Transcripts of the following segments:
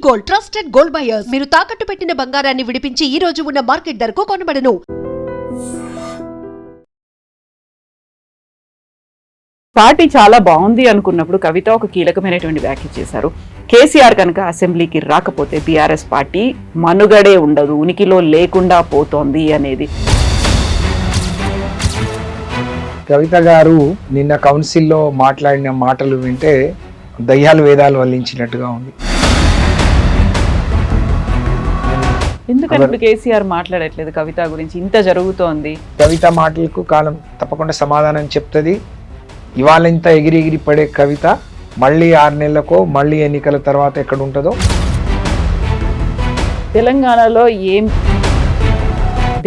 Gold, trusted gold buyers. మీరు తాకట్టు పెట్టిన బంగారాన్ని విడిపించి ఈ రోజు ఉన్న మార్కెట్ ధరకు కొనబడను. పార్టీ చాలా బాగుంది అనుకున్నప్పుడు కవిత ఒక కీలకమైనటువంటి వ్యాఖ్య చేశారు. కేసీఆర్ కనుక అసెంబ్లీకి రాకపోతే బీఆర్ఎస్ పార్టీ మనుగడే ఉండదు, ఉనికిలో లేకుండా పోతోంది అనేది. కవిత గారు నిన్న కౌన్సిల్లో మాట్లాడిన మాటలు వింటే దయ్యాలు వేదాలు వల్లించినట్టుగా ఉంది. ఎందుకంటే ఇప్పుడు కేసీఆర్ మాట్లాడట్లేదు కవిత గురించి, ఇంత జరుగుతోంది. కవిత మాటలకు కాలం తప్పకుండా సమాధానం చెప్తుంది. ఇవాళ ఇంత ఎగిరి పడే కవిత మళ్ళీ 6 నెలలకో మళ్ళీ ఎన్నికల తర్వాత ఎక్కడ ఉంటుందో. తెలంగాణలో ఏం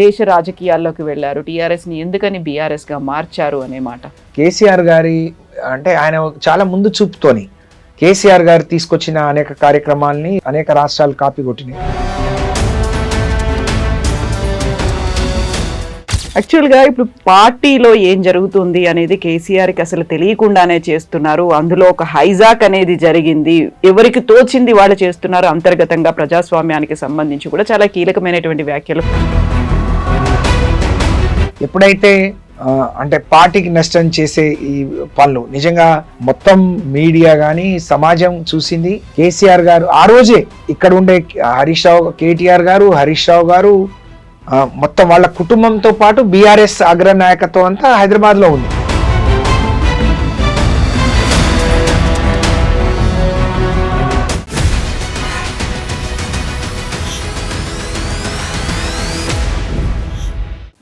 దేశ రాజకీయాల్లోకి వెళ్ళారు, టీఆర్ఎస్ని ఎందుకని బీఆర్ఎస్గా మార్చారు అనే మాట. కేసీఆర్ గారి అంటే ఆయన చాలా ముందు చూపుతోని కేసీఆర్ గారు తీసుకొచ్చిన అనేక కార్యక్రమాలని అనేక రాష్ట్రాలు కాపీ కొట్టినాయి. యాక్చువల్గా ఇప్పుడు పార్టీలో ఏం జరుగుతుంది అనేది కేసీఆర్కి అసలు తెలియకుండానే చేస్తున్నారు. అందులో ఒక హైజాక్ అనేది జరిగింది, ఎవరికి తోచింది వాళ్ళు చేస్తున్నారు. అంతర్గతంగా ప్రజాస్వామ్యానికి సంబంధించి కూడా చాలా కీలకమైనటువంటి వ్యాఖ్యలు. ఎప్పుడైతే అంటే పార్టీకి నష్టం చేసే ఈ పనులు నిజంగా మొత్తం మీడియా కానీ సమాజం చూసింది. కేసీఆర్ గారు ఆ రోజే ఇక్కడ ఉండే కేటీఆర్ గారు, హరీష్ రావు గారు మొత్తం వాళ్ళ కుటుంబంతో పాటు బీఆర్ఎస్ అగ్రనాయకత్వం అంతా హైదరాబాద్లో ఉంది.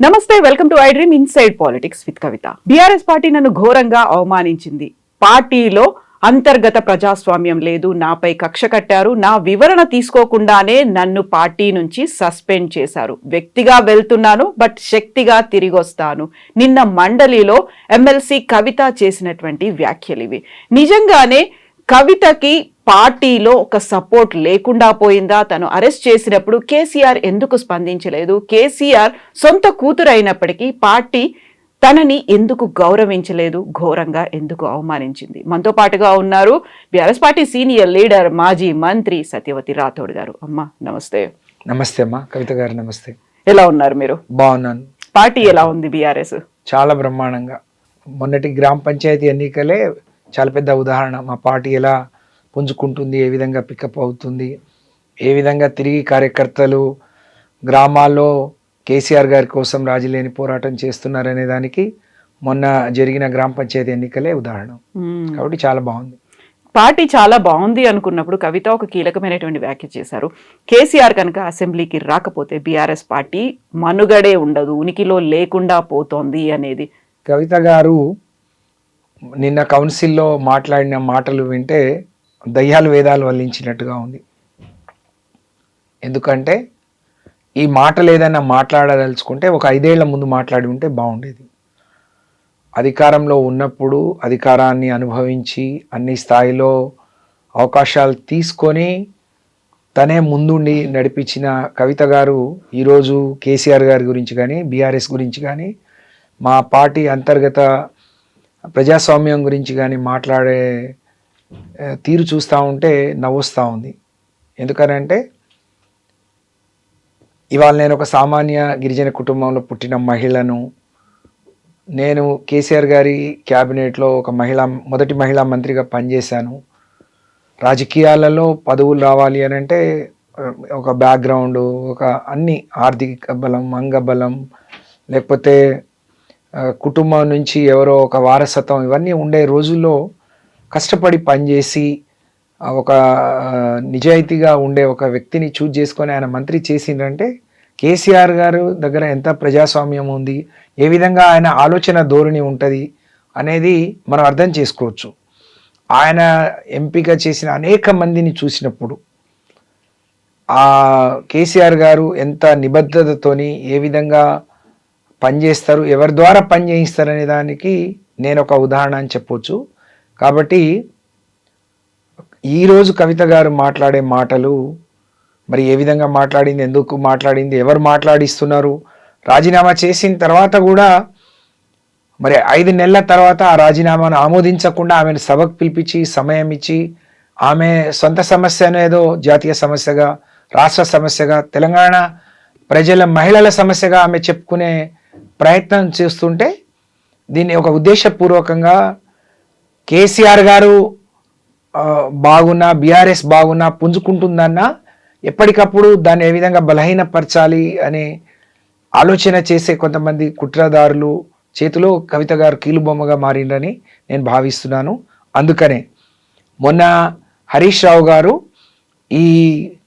నమస్తే, welcome to I dream inside politics with Kavitha. BRS party నన్ను ఘోరంగా అవమానించింది. పార్టీలో అంతర్గత ప్రజాస్వామ్యం లేదు, నాపై కక్ష కట్టారు, నా వివరణ తీసుకోకుండానే నన్ను పార్టీ నుంచి సస్పెండ్ చేశారు. వ్యక్తిగా వెళ్తున్నాను, బట్ శక్తిగా తిరిగి వస్తాను. నిన్న మండలిలో ఎమ్మెల్సీ కవిత చేసినటువంటి వ్యాఖ్యలు ఇవి. నిజంగానే కవితకి పార్టీలో ఒక సపోర్ట్ లేకుండా పోయిందా? తను అరెస్ట్ చేసినప్పుడు కేసీఆర్ ఎందుకు స్పందించలేదు? కేసీఆర్ సొంత కూతురు అయినప్పటికీ పార్టీ తనని ఎందుకు గౌరవించలేదు? ఘోరంగా ఎందుకు అవమానించింది? మనతో పాటుగా ఉన్నారు బీఆర్ఎస్ పార్టీ సీనియర్ లీడర్, మాజీ మంత్రి సత్యవతి రాథోడ్ గారు. అమ్మా నమస్తే. నమస్తే అమ్మా. కవిత గారు నమస్తే. ఎలా ఉన్నారు మీరు? బాగున్నాను. పార్టీ ఎలా ఉంది బీఆర్ఎస్? చాలా బ్రహ్మాండంగా. మొన్నటి గ్రామ పంచాయతీ ఎన్నికలే చాలా పెద్ద ఉదాహరణ. మా పార్టీ ఎలా పుంజుకుంటుంది, ఏ విధంగా పికప్ అవుతుంది, ఏ విధంగా తిరిగి కార్యకర్తలు గ్రామాల్లో కేసీఆర్ గారి కోసం రాజీలేని పోరాటం చేస్తున్నారనే దానికి మొన్న జరిగిన గ్రామ పంచాయతీ ఎన్నికలే ఉదాహరణ. కాబట్టి చాలా బాగుంది. పార్టీ చాలా బాగుంది అనుకున్నప్పుడు కవిత ఒక కీలకమైనటువంటి వ్యాఖ్య చేశారు. కేసీఆర్ కనుక అసెంబ్లీకి రాకపోతే బీఆర్ఎస్ పార్టీ మనుగడే ఉండదు, ఉనికిలో లేకుండా పోతోంది అనేది. కవిత గారు నిన్న కౌన్సిల్లో మాట్లాడిన మాటలు వింటే దయ్యాలు వేదాలు వల్లించినట్టుగా ఉంది. ఎందుకంటే ఈ మాటలు ఏదైనా మాట్లాడదలుచుకుంటే ఒక 5 ఏళ్ల ముందు మాట్లాడి ఉంటే బాగుండేది. అధికారంలో ఉన్నప్పుడు అధికారాన్ని అనుభవించి అన్ని స్థాయిలో అవకాశాలు తీసుకొని తనే ముందుండి నడిపించిన కవిత గారు ఈరోజు కేసీఆర్ గారి గురించి కానీ బీఆర్ఎస్ గురించి కానీ మా పార్టీ అంతర్గత ప్రజాస్వామ్యం గురించి కానీ మాట్లాడే తీరు చూస్తూ ఉంటే నవ్వుస్తూ ఉంది. ఎందుకనంటే ఇవాళ నేను ఒక సామాన్య గిరిజన కుటుంబంలో పుట్టిన మహిళను. నేను కేసీఆర్ గారి క్యాబినెట్లో ఒక మొదటి మహిళా మంత్రిగా పనిచేశాను. రాజకీయాలలో పదవులు రావాలి అని అంటే ఒక బ్యాక్గ్రౌండ్, ఒక అన్ని ఆర్థిక బలం, అంగబలం, లేకపోతే కుటుంబం నుంచి ఎవరో ఒక వారసత్వం, ఇవన్నీ ఉండే రోజుల్లో కష్టపడి పనిచేసి ఒక నిజాయితీగా ఉండే ఒక వ్యక్తిని చూజ్ చేసుకొని ఆయన మంత్రి చేసిందంటే కేసీఆర్ గారు దగ్గర ఎంత ప్రజాస్వామ్యం ఉంది, ఏ విధంగా ఆయన ఆలోచన ధోరణి ఉంటుంది అనేది మనం అర్థం చేసుకోవచ్చు. ఆయన ఎంపిక చేసిన అనేక మందిని చూసినప్పుడు ఆ కేసీఆర్ గారు ఎంత నిబద్ధతతోని ఏ విధంగా పనిచేస్తారు, ఎవరి ద్వారా పని చేయిస్తారు అనే దానికి నేను ఒక ఉదాహరణ అని చెప్పొచ్చు. కాబట్టి ఈరోజు కవిత గారు మాట్లాడే మాటలు మరి ఏ విధంగా మాట్లాడింది, ఎందుకు మాట్లాడింది, ఎవరు మాట్లాడిస్తున్నారు, రాజీనామా చేసిన తర్వాత కూడా మరి 5 నెలల తర్వాత ఆ రాజీనామాను ఆమోదించకుండా ఆమెను సభకు పిలిపించి సమయం ఇచ్చి ఆమె సొంత సమస్యను ఏదో జాతీయ సమస్యగా, రాష్ట్ర సమస్యగా, తెలంగాణ ప్రజల మహిళల సమస్యగా ఆమె చెప్పుకునే ప్రయత్నం చేస్తుంటే దీన్ని ఒక ఉద్దేశపూర్వకంగా కేసీఆర్ గారు బాగున్నా, బీఆర్ఎస్ బాగున్నా, పుంజుకుంటుందన్నా ఎప్పటికప్పుడు దాన్ని ఏ విధంగా బలహీనపరచాలి అనే ఆలోచన చేసే కొంతమంది కుట్రదారులు చేతిలో కవిత గారు కీలుబొమ్మగా మారిందని నేను భావిస్తున్నాను. అందుకనే మొన్న హరీష్ రావు గారు ఈ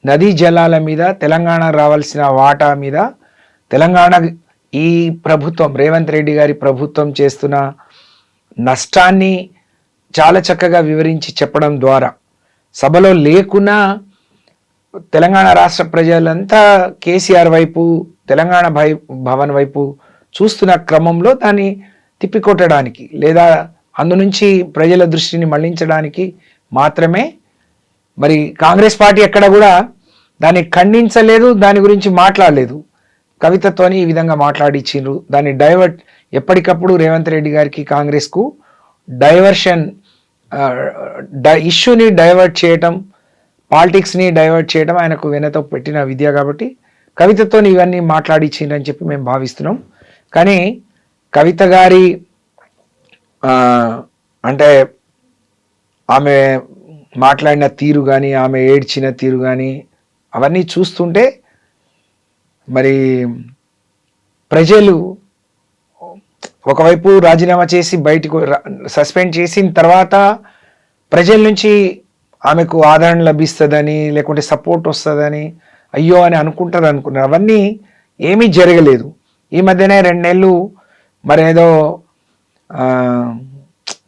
నదీ జలాల మీద తెలంగాణ రావాల్సిన వాటా మీద తెలంగాణ ఈ ప్రభుత్వం రేవంత్ రెడ్డి గారి ప్రభుత్వం చేస్తున్న నష్టాన్ని చాలా చక్కగా వివరించి చెప్పడం ద్వారా సభలో లేకున్నా తెలంగాణ రాష్ట్ర ప్రజలంతా కేసీఆర్ వైపు, తెలంగాణ భవన్ వైపు చూస్తున్న క్రమంలో దాన్ని తిప్పికొట్టడానికి లేదా అందు నుంచి ప్రజల దృష్టిని మళ్లించడానికి మాత్రమే మరి కాంగ్రెస్ పార్టీ ఎక్కడ కూడా దాన్ని ఖండించలేదు, దాని గురించి మాట్లాడలేదు. కవితతోని ఈ విధంగా మాట్లాడిచ్చిండ్రు. దాన్ని డైవర్ట్ ఎప్పటికప్పుడు రేవంత్ రెడ్డి గారికి, కాంగ్రెస్కు డైవర్షన్ ఇష్యూని డైవర్ట్ చేయటం, పాలిటిక్స్ని డైవర్ట్ చేయడం ఆయనకు వెనతో పెట్టిన విద్య కాబట్టి కవితతో ఇవన్నీ మాట్లాడిచ్చిండ్రని చెప్పి మేము భావిస్తున్నాం. కానీ కవిత గారి అంటే ఆమె మాట్లాడిన తీరు కానీ, ఆమె ఏడ్చిన తీరు కానీ అవన్నీ చూస్తుంటే మరి ప్రజలు ఒకవైపు రాజీనామా చేసి బయటకు సస్పెండ్ చేసిన తర్వాత ప్రజల నుంచి ఆమెకు ఆదరణ లభిస్తుందని, లేకుంటే సపోర్ట్ వస్తుందని అయ్యో అని అనుకున్నారు. అవన్నీ ఏమీ జరగలేదు. ఈ మధ్యనే 2 నెలలు మరేదో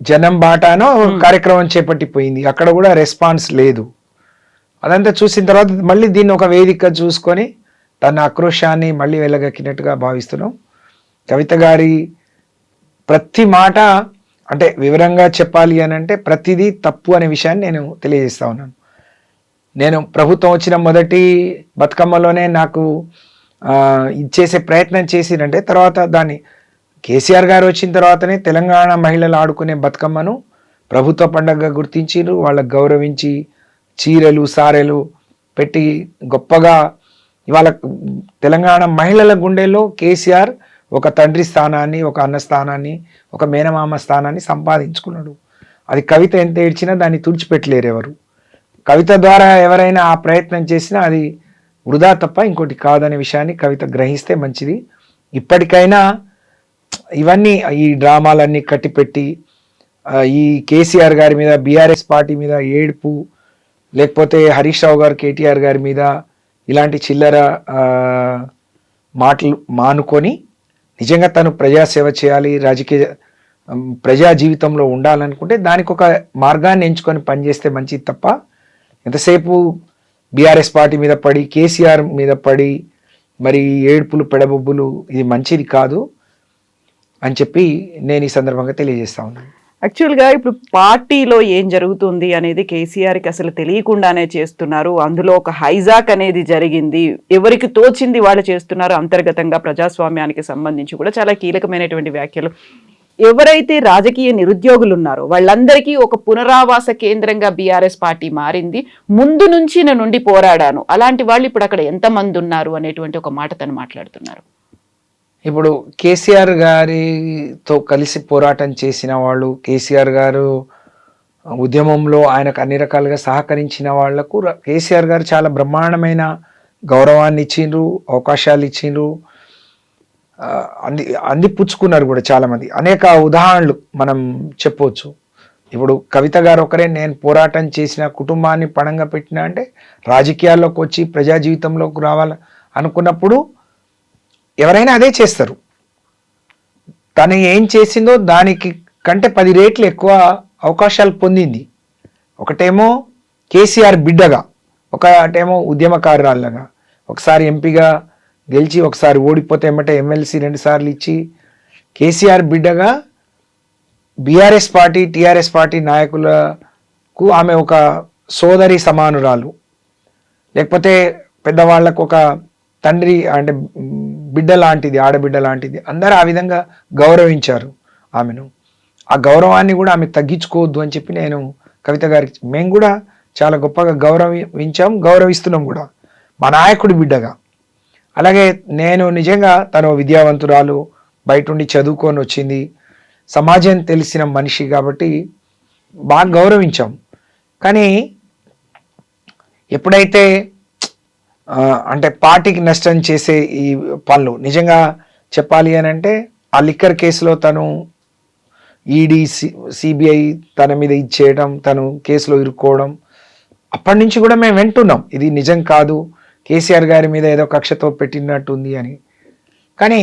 జనం బాటానో కార్యక్రమం చేపట్టిపోయింది. అక్కడ కూడా రెస్పాన్స్ లేదు. అదంతా చూసిన తర్వాత మళ్ళీ దీన్ని ఒక వేదిక చూసుకొని తన ఆక్రోశాన్ని మళ్ళీ వెళ్ళగక్కినట్టుగా భావిస్తున్నాం. కవిత గారి ప్రతి మాట అంటే వివరంగా చెప్పాలి అని అంటే ప్రతిదీ తప్పు అనే విషయాన్ని నేను తెలియజేస్తా ఉన్నాను. నేను ప్రభుత్వం వచ్చిన మొదటి బతుకమ్మలోనే నాకు ఇచ్చేసే ప్రయత్నం చేసినంటే తర్వాత దాన్ని కేసీఆర్ గారు వచ్చిన తర్వాతనే తెలంగాణ మహిళలు ఆడుకునే బతుకమ్మను ప్రభుత్వ పండుగగా గుర్తించిరు. వాళ్ళకు గౌరవించి చీరలు, సారెలు పెట్టి గొప్పగా ఇవాళ తెలంగాణ మహిళల గుండెల్లో కేసీఆర్ ఒక తండ్రి స్థానాన్ని, ఒక అన్న స్థానాన్ని, ఒక మేనమామ స్థానాన్ని సంపాదించుకున్నాడు. అది కవిత ఎంత ఏడ్చినా దాన్ని తుడిచిపెట్టలేరు ఎవరు. కవిత ద్వారా ఎవరైనా ఆ ప్రయత్నం చేసినా అది వృధా తప్ప ఇంకోటి కాదనే విషయాన్ని కవిత గ్రహిస్తే మంచిది. ఇప్పటికైనా ఇవన్నీ ఈ డ్రామాలన్నీ కట్టిపెట్టి ఈ కేసీఆర్ గారి మీద, బీఆర్ఎస్ పార్టీ మీద ఏడుపు, లేకపోతే హరీష్ రావు గారు కేటీఆర్ గారి మీద ఇలాంటి చిల్లర మాటలు మానుకొని నిజంగా తను ప్రజాసేవ చేయాలి, ప్రజా జీవితంలో ఉండాలనుకుంటే దానికి ఒక మార్గాన్ని ఎంచుకొని పనిచేస్తే మంచిది తప్ప ఎంతసేపు బీఆర్ఎస్ పార్టీ మీద పడి, కేసీఆర్ మీద పడి మరి ఏడుపులు పెడబొబ్బులు ఇది మంచిది కాదు అని చెప్పి నేను ఈ సందర్భంగా తెలియజేస్తా ఉన్నాను. యాక్చువల్గా ఇప్పుడు పార్టీలో ఏం జరుగుతుంది అనేది కేసీఆర్కి అసలు తెలియకుండానే చేస్తున్నారు. అందులో ఒక హైజాక్ అనేది జరిగింది. ఎవరికి తోచింది వాళ్ళు చేస్తున్నారు. అంతర్గతంగా ప్రజాస్వామ్యానికి సంబంధించి కూడా చాలా కీలకమైనటువంటి వ్యాఖ్యలు. ఎవరైతే రాజకీయ నిరుద్యోగులు ఉన్నారో వాళ్ళందరికీ ఒక పునరావాస కేంద్రంగా బీఆర్ఎస్ పార్టీ మారింది. ముందు నుంచి నేను నుండి పోరాడాను, అలాంటి వాళ్ళు ఇప్పుడు అక్కడ ఎంతమంది ఉన్నారు అనేటువంటి ఒక మాట తను మాట్లాడుతున్నారు. ఇప్పుడు కేసీఆర్ గారితో కలిసి పోరాటం చేసిన వాళ్ళు, కేసీఆర్ గారు ఉద్యమంలో ఆయనకు అన్ని రకాలుగా సహకరించిన వాళ్లకు కేసీఆర్ గారు చాలా బ్రహ్మాండమైన గౌరవాన్ని ఇచ్చిండ్రు, అవకాశాలు ఇచ్చిండ్రు, అందిపుచ్చుకున్నారు కూడా చాలామంది. అనేక ఉదాహరణలు మనం చెప్పవచ్చు. ఇప్పుడు కవిత గారు ఒకరే నేను పోరాటం చేసిన, కుటుంబాన్ని పణంగా పెట్టిన అంటే రాజకీయాల్లోకి వచ్చి ప్రజా జీవితంలోకి రావాలి అనుకున్నప్పుడు ఎవరైనా అదే చేస్తారు. తను ఏం చేసిందో దానికి కంటే 10 రెట్లు ఎక్కువ అవకాశాలు పొందింది. ఒకటేమో కేసీఆర్ బిడ్డగా, ఒకటేమో ఉద్యమకారురాళ్ళగా, ఒకసారి ఎంపీగా గెలిచి ఒకసారి ఓడిపోతే ఏమంటే ఎమ్మెల్సీ 2 సార్లు ఇచ్చి కేసీఆర్ బిడ్డగా బీఆర్ఎస్ పార్టీ, టీఆర్ఎస్ పార్టీ నాయకులకు ఆమె ఒక సోదరి సమానురాలు, లేకపోతే పెద్దవాళ్లకు ఒక తండ్రి అంటే బిడ్డ లాంటిది, ఆడబిడ్డ లాంటిది. అందరూ ఆ విధంగా గౌరవించారు ఆమెను. ఆ గౌరవాన్ని కూడా ఆమె తగ్గించుకోవద్దు అని చెప్పి నేను కవిత గారికి, మేము కూడా చాలా గొప్పగా గౌరవిస్తున్నాం కూడా మా నాయకుడి బిడ్డగా. అలాగే నేను నిజంగా తను విద్యావంతురాలు, బయట ఉండి చదువుకొని వచ్చింది, సమాజం తెలిసిన మనిషి కాబట్టి బాగా గౌరవించాం. కానీ ఎప్పుడైతే అంటే పార్టీకి నష్టం చేసే ఈ పనులు నిజంగా చెప్పాలి అని అంటే ఆ లిక్కర్ కేసులో తను ఈడీ సిబిఐ తన మీద ఇచ్చేయడం, తను కేసులో ఇరుక్కోవడం, అప్పటి నుంచి కూడా మేము వింటున్నాం ఇది నిజం కాదు, కేసీఆర్ గారి మీద ఏదో కక్షతో పెట్టినట్టుంది అని. కానీ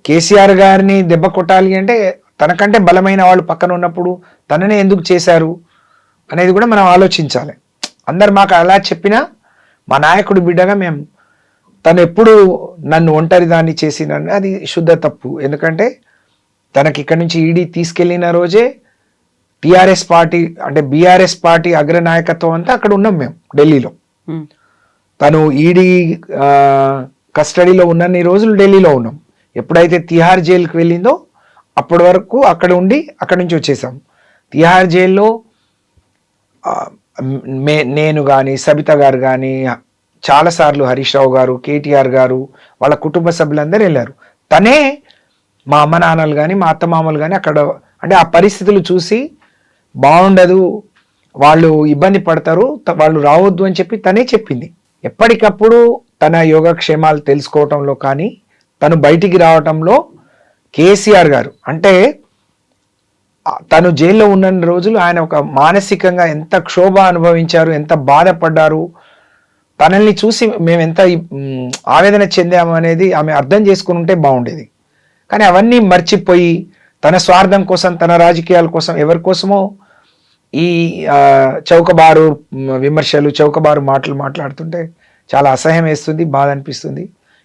కేసీఆర్ గారిని దెబ్బ కొట్టాలి అంటే తనకంటే బలమైన వాళ్ళు పక్కన ఉన్నప్పుడు తననే ఎందుకు చేశారు అనేది కూడా మనం ఆలోచించాలి. అందరు మాకు అలా చెప్పినా మా నాయకుడి బిడ్డగా మేము తను ఎప్పుడు నన్ను ఒంటరి దాన్ని చేసిన అది శుద్ధ తప్పు. ఎందుకంటే తనకి ఇక్కడి నుంచి ఈడీ తీసుకెళ్లిన రోజే టిఆర్ఎస్ పార్టీ అంటే బీఆర్ఎస్ పార్టీ అగ్రనాయకత్వం అంతా అక్కడ ఉన్నాం మేము ఢిల్లీలో. తను ఈడీ కస్టడీలో ఉన్నన్ని రోజులు ఢిల్లీలో ఉన్నాం. ఎప్పుడైతే తిహార్ జైలుకి వెళ్ళిందో అప్పటి వరకు అక్కడ ఉండి అక్కడి నుంచి వచ్చేసాం. తిహార్ జైల్లో నేను కానీ సబిత గారు కానీ చాలాసార్లు హరీష్ రావు గారు, కేటీఆర్ గారు, వాళ్ళ కుటుంబ సభ్యులందరూ వెళ్ళారు. తనే మా అమ్మ నాన్నలు కానీ మా అత్తమామలు కానీ అక్కడ అంటే ఆ పరిస్థితులు చూసి బాగుండదు, వాళ్ళు ఇబ్బంది పడతారు, వాళ్ళు రావద్దు అని చెప్పి తనే చెప్పింది. ఎప్పటికప్పుడు తన యోగక్షేమాలు తెలుసుకోవటంలో కానీ తను బయటికి రావటంలో కేసీఆర్ గారు అంటే తను జైల్లో ఉన్న రోజులు ఆయన ఒక మానసికంగా ఎంత క్షోభ అనుభవించారు, ఎంత బాధపడ్డారు, తనల్ని చూసి మేము ఎంత ఆవేదన చెందాము అనేది ఆమె అర్థం చేసుకుని ఉంటే బాగుండేది. కానీ అవన్నీ మర్చిపోయి తన స్వార్థం కోసం, తన రాజకీయాల కోసం, ఎవరి కోసమో ఈ చౌకబారు విమర్శలు, చౌకబారు మాటలు మాట్లాడుతుంటే చాలా అసహ్యం వేస్తుంది, బాధ అనిపిస్తుంది.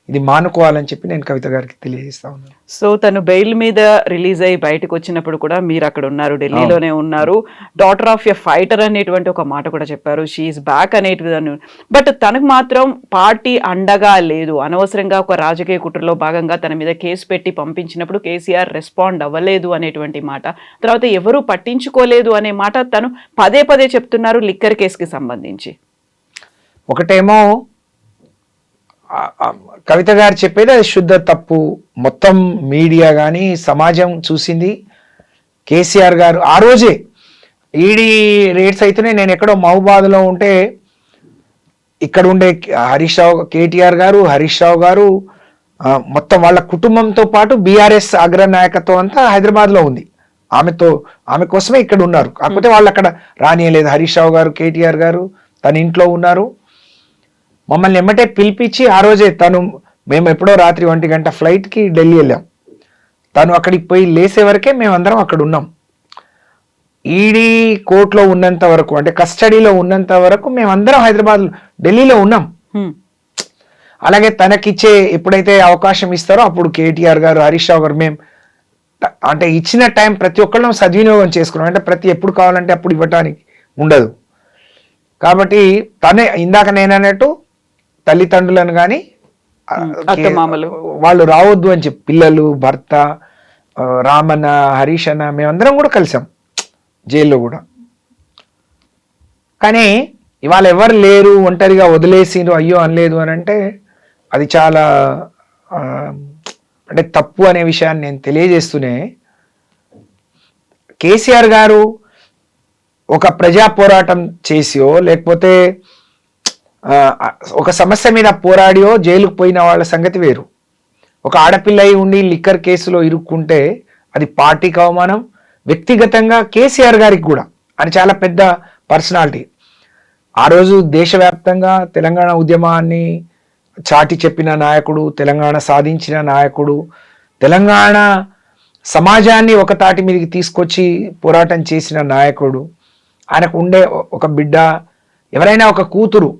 ఇది మానుకోవాలని చెప్పి నేను కవిత గారికి తెలియజేస్తా ఉన్నాను. సో తను బెయిల్ మీద రిలీజ్ అయ్యి బయటకు వచ్చినప్పుడు కూడా మీరు అక్కడ ఉన్నారు, ఢిల్లీలోనే ఉన్నారు. డాటర్ ఆఫ్ ఎ ఫైటర్ అనేటువంటి ఒక మాట కూడా చెప్పారు, షీఈస్ బ్యాక్ అనేటిది. బట్ తనకు మాత్రం పార్టీ అండగా లేదు, అనవసరంగా ఒక రాజకీయ కుట్రలో భాగంగా తన మీద కేసు పెట్టి పంపించినప్పుడు కేసీఆర్ రెస్పాండ్ అవ్వలేదు అనేటువంటి మాట, తర్వాత ఎవరూ పట్టించుకోలేదు అనే మాట తను పదే పదే చెప్తున్నారు లిక్కర్ కేసుకి సంబంధించి. ఒకటేమో కవిత గారు చెప్పేది అది శుద్ధ తప్పు. మొత్తం మీడియా కానీ సమాజం చూసింది కేసీఆర్ గారు ఆ రోజే ఈడీ రేట్స్ అయితేనే నేను ఎక్కడో మహబూబాద్లో ఉంటే ఇక్కడ ఉండే కేటీఆర్ గారు, హరీష్ రావు గారు, మొత్తం వాళ్ళ కుటుంబంతో పాటు బీఆర్ఎస్ అగ్రనాయకత్వం అంతా హైదరాబాద్లో ఉంది. ఆమె కోసమే ఇక్కడ ఉన్నారు. కాకపోతే వాళ్ళు అక్కడ రానియలేదు. హరీష్ రావు గారు, కేటీఆర్ గారు తన ఇంట్లో ఉన్నారు. మమ్మల్ని ఎమ్మటే పిలిపించి ఆ రోజే మేము ఎప్పుడో రాత్రి 1 గంట ఫ్లైట్కి ఢిల్లీ వెళ్ళాం. తను అక్కడికి పోయి లేసే వరకే మేమందరం అక్కడ ఉన్నాం. ఈడీ కోర్టులో ఉన్నంత వరకు అంటే కస్టడీలో ఉన్నంత వరకు మేమందరం హైదరాబాద్ ఢిల్లీలో ఉన్నాం. అలాగే తనకిచ్చే ఎప్పుడైతే అవకాశం ఇస్తారో అప్పుడు కేటీఆర్ గారు, హరీష్ రావు గారు మేము అంటే ఇచ్చిన టైం ప్రతి ఒక్కళ్ళం సద్వినియోగం చేసుకున్నాం. అంటే ఎప్పుడు కావాలంటే అప్పుడు ఇవ్వటానికి ఉండదు. కాబట్టి తనే ఇందాక నేనన్నట్టు తల్లిదండ్రులను కానీ వాళ్ళు రావద్దు అని చెప్పి పిల్లలు, భర్త, రామన్న, హరీష్ అన్న మేమందరం కూడా కలిసాం జైల్లో కూడా. కానీ ఇవాళ ఎవరు లేరు, ఒంటరిగా వదిలేసిండ్రు, అయ్యో అనలేదు అని అంటే అది చాలా అంటే తప్పు అనే విషయాన్ని నేను తెలియజేస్తూనే కేసీఆర్ గారు ఒక ప్రజా పోరాటం చేసియో లేకపోతే ఒక సమస్య మీద పోరాడియో జైలుకు పోయిన వాళ్ళ సంగతి వేరు. ఒక ఆడపిల్ల అయి ఉండి లిక్కర్ కేసులో ఇరుక్కుంటే అది పార్టీకి అవమానం, వ్యక్తిగతంగా కేసీఆర్ గారికి కూడా. అని చాలా పెద్ద పర్సనాలిటీ. ఆ రోజు దేశవ్యాప్తంగా తెలంగాణ ఉద్యమాన్ని చాటి చెప్పిన నాయకుడు, తెలంగాణ సాధించిన నాయకుడు, తెలంగాణ సమాజాన్ని ఒక తాటి మీదకి తీసుకొచ్చి పోరాటం చేసిన నాయకుడు. ఆయనకు ఉండే ఒక బిడ్డ, ఎవరైనా ఒక కూతురు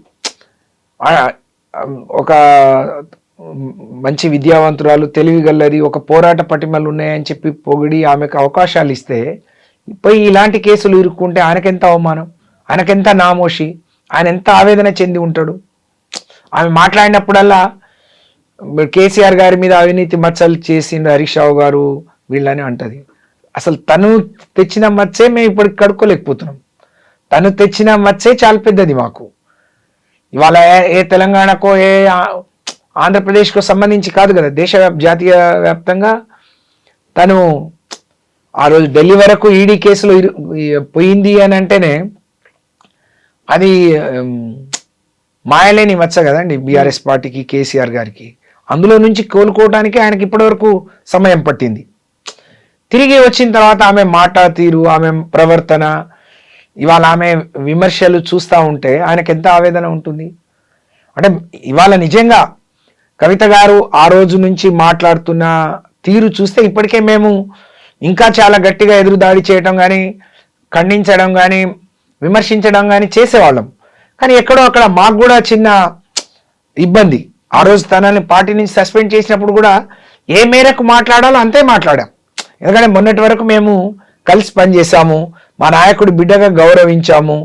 ఒక మంచి విద్యావంతురాలు, తెలివిగల్లది, ఒక పోరాట పటిమలు ఉన్నాయని చెప్పి పొగిడి ఆమెకు అవకాశాలు ఇస్తే పోయి ఇలాంటి కేసులు ఇరుక్కుంటే ఆయనకెంత అవమానం, ఆయనకెంత నామోషి, ఆయన ఎంత ఆవేదన చెంది ఉంటాడు. ఆమె మాట్లాడినప్పుడల్లా కేసీఆర్ గారి మీద అవినీతి మచ్చలు చేసిండు హరీష్ రావు గారు వీళ్ళని అంటది. అసలు తను తెచ్చిన మచ్చే మేము ఇప్పటికి కడుక్కోలేకపోతున్నాం. తను తెచ్చిన మచ్చే చాలా పెద్దది మాకు. ఇవాళ ఏ తెలంగాణకో ఆంధ్రప్రదేశ్కో సంబంధించి కాదు కదా, జాతీయ వ్యాప్తంగా తను ఆ రోజు ఢిల్లీ వరకు ఈడీ కేసులో పోయింది అని అంటేనే అది మాయలేని మచ్చ కదండి బీఆర్ఎస్ పార్టీకి, కేసీఆర్ గారికి. అందులో నుంచి కోలుకోవడానికి ఆయనకి ఇప్పటివరకు సమయం పట్టింది. తిరిగి వచ్చిన తర్వాత ఆమె మాట తీరు, ఆమె ప్రవర్తన, ఇవాళ ఆమె విమర్శలు చూస్తూ ఉంటే ఆయనకి ఎంత ఆవేదన ఉంటుంది. అంటే ఇవాళ నిజంగా కవిత గారు ఆ రోజు నుంచి మాట్లాడుతున్న తీరు చూస్తే ఇప్పటికే మేము ఇంకా చాలా గట్టిగా ఎదురుదాడి చేయడం కానీ, ఖండించడం కానీ, విమర్శించడం కానీ చేసేవాళ్ళం. కానీ ఎక్కడో అక్కడ మాకు కూడా చిన్న ఇబ్బంది. ఆ రోజు తనని పార్టీ నుంచి సస్పెండ్ చేసినప్పుడు కూడా ఏ మేరకు మాట్లాడాలో అంతే మాట్లాడాం. ఎందుకంటే మొన్నటి వరకు మేము కలిసి పనిచేసాము, మా నాయకుడి బిడ్డగా గౌరవించాము.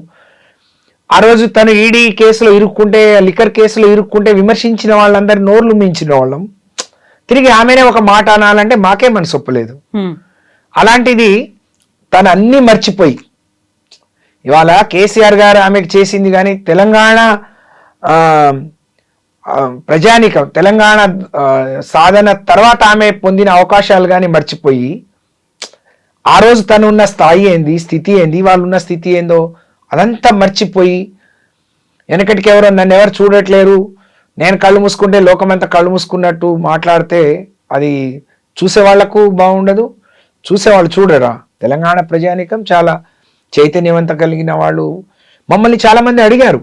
ఆ రోజు తను ఈడీ కేసులో ఇరుక్కుంటే, లిక్కర్ కేసులో ఇరుక్కుంటే విమర్శించిన వాళ్ళందరి నోర్లు మించిన వాళ్ళం. తిరిగి ఆమెనే ఒక మాట అనాలంటే మాకే మనసు ఒప్పలేదు. అలాంటిది తను అన్నీ మర్చిపోయి ఇవాళ కేసీఆర్ గారు ఆమెకు చేసింది కానీ తెలంగాణ ప్రజానికం, తెలంగాణ సాధన తర్వాత ఆమె పొందిన అవకాశాలు కానీ మర్చిపోయి ఆ రోజు తను ఉన్న స్థాయి ఏంది, స్థితి ఏంది, వాళ్ళు ఉన్న స్థితి ఏందో అదంతా మర్చిపోయి వెనకటికి నన్ను ఎవరు చూడట్లేరు, నేను కళ్ళు మూసుకుంటే లోకమంతా కళ్ళు మూసుకున్నట్టు మాట్లాడితే అది చూసేవాళ్లకు బాగుండదు, చూసేవాళ్ళు చూడరా. తెలంగాణ ప్రజానికం చాలా చైతన్యవంతం కలిగిన వాళ్ళు. మమ్మల్ని చాలా మంది అడిగారు.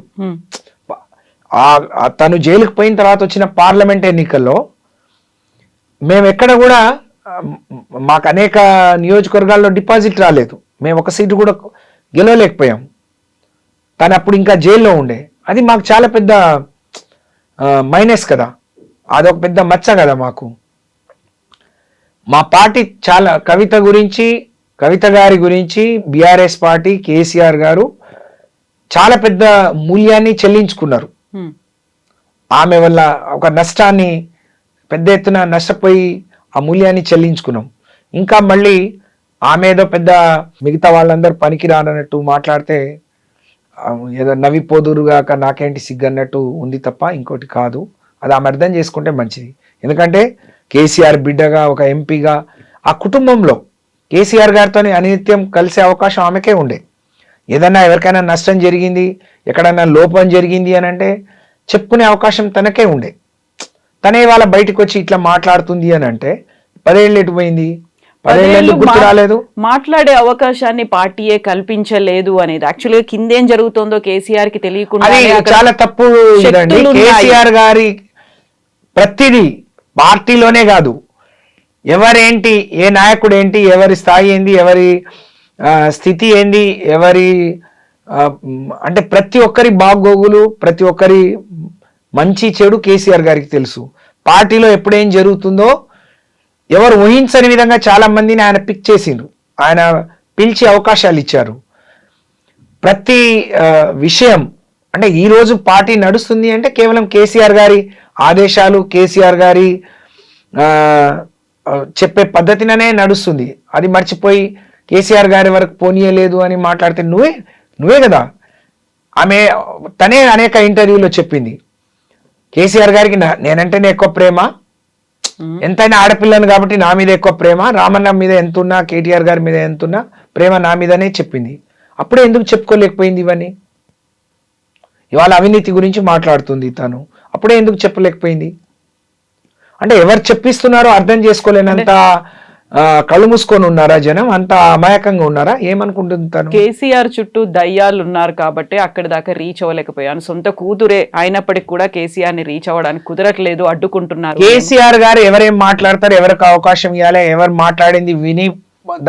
తను జైలుకు పోయిన తర్వాత వచ్చిన పార్లమెంట్ ఎన్నికల్లో మేము ఎక్కడ కూడా, మాకు అనేక నియోజకవర్గాల్లో డిపాజిట్ రాలేదు, మేము ఒక సీటు కూడా గెలవలేకపోయాం. తను అప్పుడు ఇంకా జైల్లో ఉండే. అది మాకు చాలా పెద్ద మైనస్ కదా, అదొక పెద్ద మచ్చ కదా మాకు. మా పార్టీ చాలా కవిత గారి గురించి బీఆర్ఎస్ పార్టీ, కేసీఆర్ గారు చాలా పెద్ద మూల్యాన్ని చెల్లించుకున్నారు. ఆమె వల్ల ఒక నష్టాన్ని పెద్ద ఎత్తున నష్టపోయి ఆ మూల్యాన్ని చెల్లించుకున్నాం. ఇంకా మళ్ళీ ఆమె ఏదో పెద్ద మిగతా వాళ్ళందరూ పనికి రానట్టు మాట్లాడితే ఏదో నవ్విపోదురుగాక నాకేంటి సిగ్గన్నట్టు ఉంది తప్ప ఇంకోటి కాదు. అది ఆమె అర్థం చేసుకుంటే మంచిది. ఎందుకంటే కేసీఆర్ బిడ్డగా, ఒక ఎంపీగా ఆ కుటుంబంలో కేసీఆర్ గారితో అనిత్యం కలిసే అవకాశం ఆమెకే ఉండే. ఏదన్నా ఎవరికైనా నష్టం జరిగింది, ఎక్కడన్నా లోపం జరిగింది అని అంటే చెప్పుకునే అవకాశం తనకే ఉండే. తనే వాళ్ళ బయటకు వచ్చి ఇట్లా మాట్లాడుతుంది అని అంటే 10 ఏళ్ళు ఎటు పోయింది, 10 ఏళ్ళు గుర్తు రాలేదు. మాట్లాడే అవకాశాన్ని పార్టీయే కల్పించలేదు అనేది యాక్చువల్గా కిందేం జరుగుతుందో కేసీఆర్ కి తెలియకుండా చాలా తప్పు. కేసీఆర్ గారి ప్రతిదీ పార్టీలోనే కాదు, ఎవరేంటి, ఏ నాయకుడు ఏంటి, ఎవరి స్థాయి ఏంది, ఎవరి స్థితి ఏంది, ఎవరి అంటే ప్రతి ఒక్కరి బాగోగులు, ప్రతి ఒక్కరి మంచి చెడు కేసీఆర్ గారికి తెలుసు. పార్టీలో ఎప్పుడేం జరుగుతుందో ఎవరు ఊహించని విధంగా చాలా మందిని ఆయన పిక్ చేసిండ్రు, ఆయన పిలిచి అవకాశాలు ఇచ్చారు. ప్రతి విషయం అంటే ఈరోజు పార్టీ నడుస్తుంది అంటే కేవలం కేసీఆర్ గారి ఆదేశాలు, కేసీఆర్ గారి చెప్పే పద్ధతిననే నడుస్తుంది. అది మర్చిపోయి కేసీఆర్ గారి వరకు పోనీయలేదు అని మాట్లాడితే నువ్వే కదా. తనే అనేక ఇంటర్వ్యూలో చెప్పింది, కేసీఆర్ గారికి నేనంటేనే ఎక్కువ ప్రేమ, ఎంతైనా ఆడపిల్లను కాబట్టి నా మీద ఎక్కువ ప్రేమ, రామన్న మీద ఎంతున్నా, కేటీఆర్ గారి మీద ఎంతున్నా ప్రేమ నా మీదనే చెప్పింది. అప్పుడే ఎందుకు చెప్పుకోలేకపోయింది ఇవన్నీ? ఇవాళ అవినీతి గురించి మాట్లాడుతుంది తను, అప్పుడే ఎందుకు చెప్పలేకపోయింది? అంటే ఎవరు చెప్పిస్తున్నారో అర్థం చేసుకోలేనంత కళ్ళు మూసుకొని ఉన్నారా జనం? అంత అమాయకంగా ఉన్నారా? ఏమనుకుంటుంటారు? కేసీఆర్ చుట్టూ దయ్యాలు ఉన్నారు కాబట్టి అక్కడి దాకా రీచ్ అవ్వలేకపోయాను. సొంత కూతురే అయినప్పటికీ కూడా కేసీఆర్ ని రీచ్ అవ్వడానికి కుదరట్లేదు, అడ్డుకుంటున్నారు. కేసీఆర్ గారు ఎవరేం మాట్లాడతారు, ఎవరికి అవకాశం ఇవ్వాలి, ఎవరు మాట్లాడింది విని